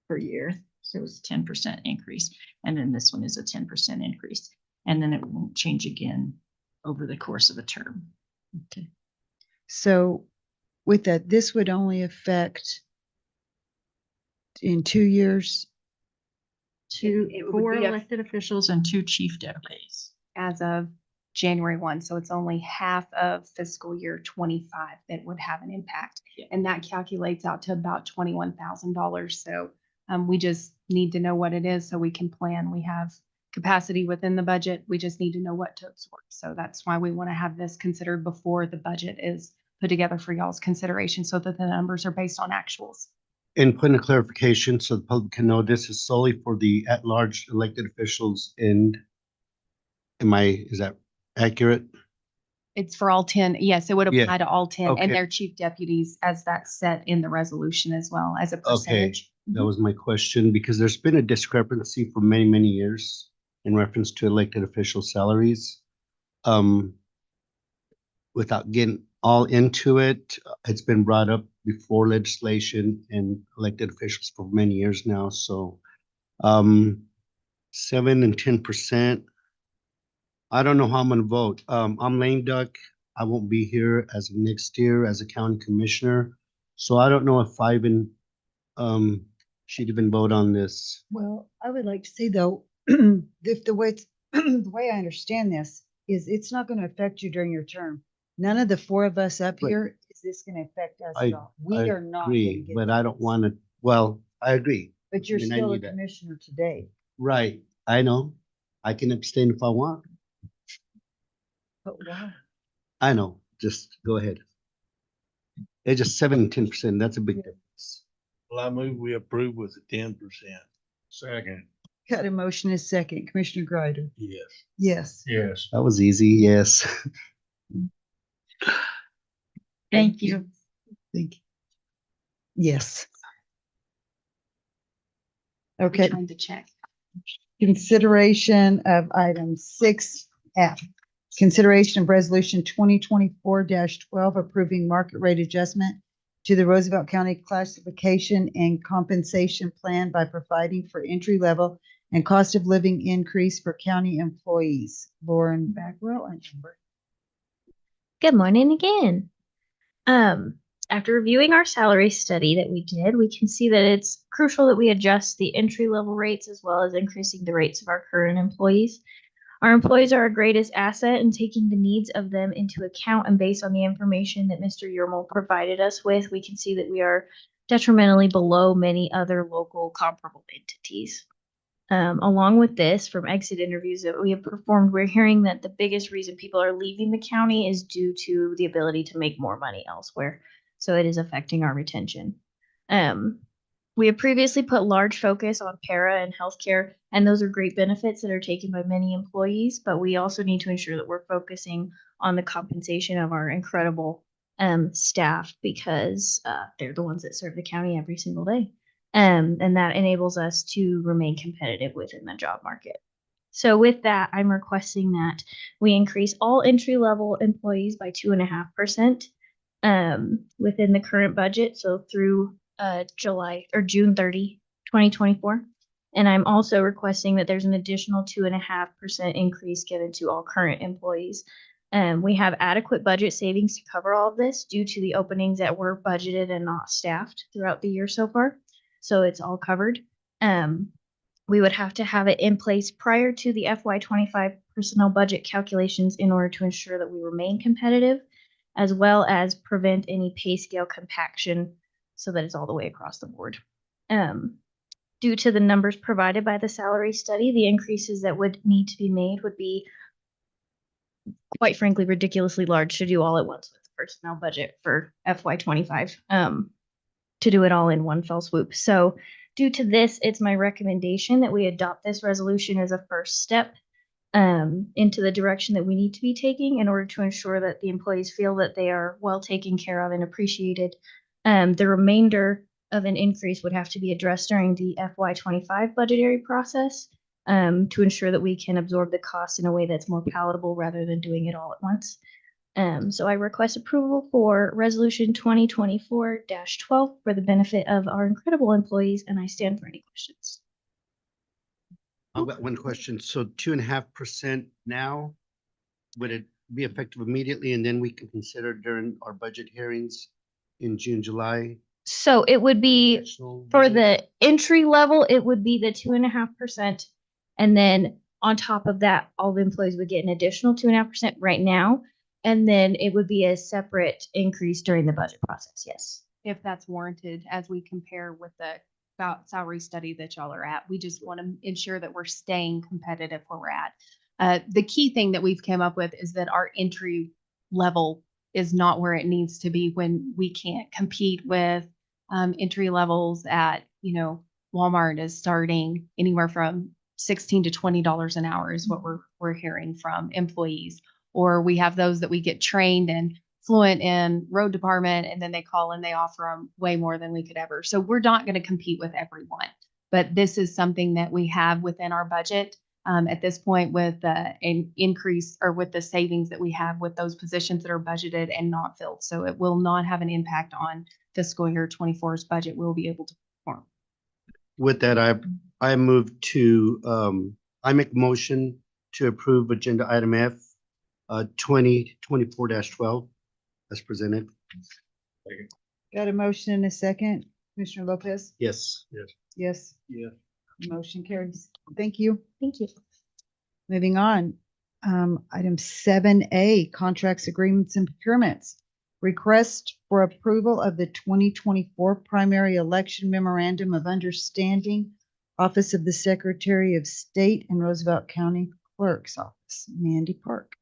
per year. So it was a 10% increase. And then this one is a 10% increase. And then it won't change again over the course of a term. Okay. So with that, this would only affect in 2 years. It would Four be a- elected officials and 2 chief deputies. As of January 1. So it's only half of fiscal year 25 that would have an impact. Yeah. And that calculates out to about $21,000. So we just need to know what it is so we can plan. We have capacity within the budget. We just need to know what to absorb. So that's why we want to have this considered before the budget is put together for y'all's consideration so that the numbers are based on actuals. And point of clarification, so the public can know, this is solely for the at-large elected officials and is that accurate? It's for all 10. Yes, it would Yeah. apply to all 10 Okay. and their chief deputies as that's set in the resolution as well as a percentage. That was my question, because there's been a discrepancy for many, many years in reference to elected official salaries. Without getting all into it, it's been brought up before legislation and elected officials for many years now, so 7 and 10%. I don't know how I'm gonna vote. I'm lame duck. I won't be here as of next year as a county commissioner, so I don't know if Ivan should even vote on this. Well, I would like to say though, if the way the way I understand this is it's not going to affect you during your term. None of the 4 of us up Right. here is this going to affect us I- at all. We are not. gonna Agree, get but I don't this. want to, well, I agree. But you're I mean, I still a need that. commissioner today. Right, I know. I can abstain if I want. But why? I know, just go ahead. It's just 7 and 10%, that's a big difference. Well, I move we approve with the 10%. Second, Got a motion is second. Commissioner Greider. Yes. Yes. yes. That was easy, yes. Thank you. Thank you. Yes. We're Okay. trying to check. Consideration of item 6F. Consideration of resolution 2024-12 approving market rate adjustment to the Roosevelt County classification and compensation plan by providing for entry level and cost of living increase for county employees. Lauren Bagwell and Amber. Good morning again. After reviewing our salary study that we did, we can see that it's crucial that we adjust the entry level rates as well as increasing the rates of our current employees. Our employees are our greatest asset, and taking the needs of them into account and based on the information that Mr. Yermal provided us with, we can see that we are detrimentally below many other local comparable entities. Along with this, from exit interviews that we have performed, we're hearing that the biggest reason people are leaving the county is due to the ability to make more money elsewhere. So it is affecting our retention. We have previously put large focus on para and healthcare, and those are great benefits that are taken by many employees, but we also need to ensure that we're focusing on the compensation of our incredible staff because they're the ones that serve the county every single day. And that enables us to remain competitive within the job market. So with that, I'm requesting that we increase all entry-level employees by 2.5% within the current budget, so through June 30, 2024. And I'm also requesting that there's an additional 2.5% increase given to all current employees. We have adequate budget savings to cover all of this due to the openings that were budgeted and not staffed throughout the year so far. So it's all covered. We would have to have it in place prior to the FY25 personnel budget calculations in order to ensure that we remain competitive, as well as prevent any pay scale compaction so that it's all the way across the board. Due to the numbers provided by the salary study, the increases that would need to be made would be quite frankly, ridiculously large to do all at once with the personnel budget for FY25, to do it all in one fell swoop. So due to this, it's my recommendation that we adopt this resolution as a first step into the direction that we need to be taking in order to ensure that the employees feel that they are well taken care of and appreciated. The remainder of an increase would have to be addressed during the FY25 budgetary process to ensure that we can absorb the cost in a way that's more palatable rather than doing it all at once. So I request approval for Resolution 2024-12 for the benefit of our incredible employees, and I stand for any questions. I've got one question. So 2.5% now, would it be effective immediately and then we can consider during our budget hearings in June, July? So it would be additional for money? the entry level, it would be the 2.5%. And then on top of that, all the employees would get an additional 2.5% right now. And then it would be a separate increase during the budget process. Yes. If that's warranted, as we compare with the salary study that y'all are at. We just want to ensure that we're staying competitive where we're at. The key thing that we've come up with is that our entry level is not where it needs to be when we can't compete with entry levels at, Walmart is starting anywhere from $16 to $20 an hour is what we're hearing from employees. Or we have those that we get trained and fluent in road department, and then they call and they offer them way more than we could ever. So we're not going to compete with everyone, but this is something that we have within our budget at this point with an increase or with the savings that we have with those positions that are budgeted and not filled. So it will not have an impact on fiscal year 24's budget. We'll be able to perform. With that, I move to, I make a motion to approve agenda item F, 2024-12 as presented. Got a motion and a second. Commissioner Lopez? Yes. Yes. Yeah. Motion carries. Thank you. Thank you. Moving on. Item 7A, contracts, agreements, and procurements. Request for approval of the 2024 primary election memorandum of understanding, Office of the Secretary of State and Roosevelt County Clerk's Office. Mandy Park.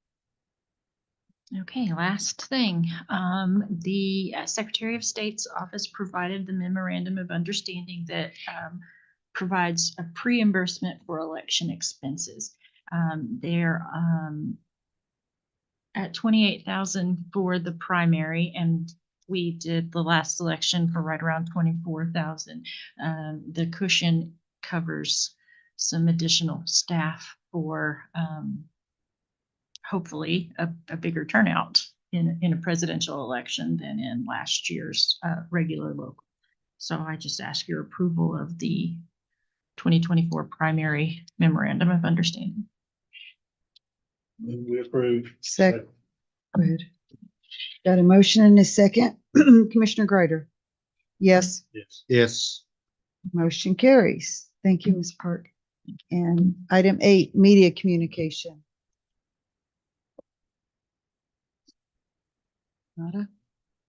Okay, last thing. The Secretary of State's office provided the memorandum of understanding that provides a pre-reimbursement for election expenses. They're at $28,000 for the primary, and we did the last election for right around $24,000. The cushion covers some additional staff for hopefully a bigger turnout in a presidential election than in last year's regular local. So I just ask your approval of the 2024 primary memorandum of understanding. We approve. Second. Go ahead. Got a motion and a second. Commissioner Greider? Yes. Yes. Motion carries. Thank you, Ms. Park. And item 8, media communication. Nada?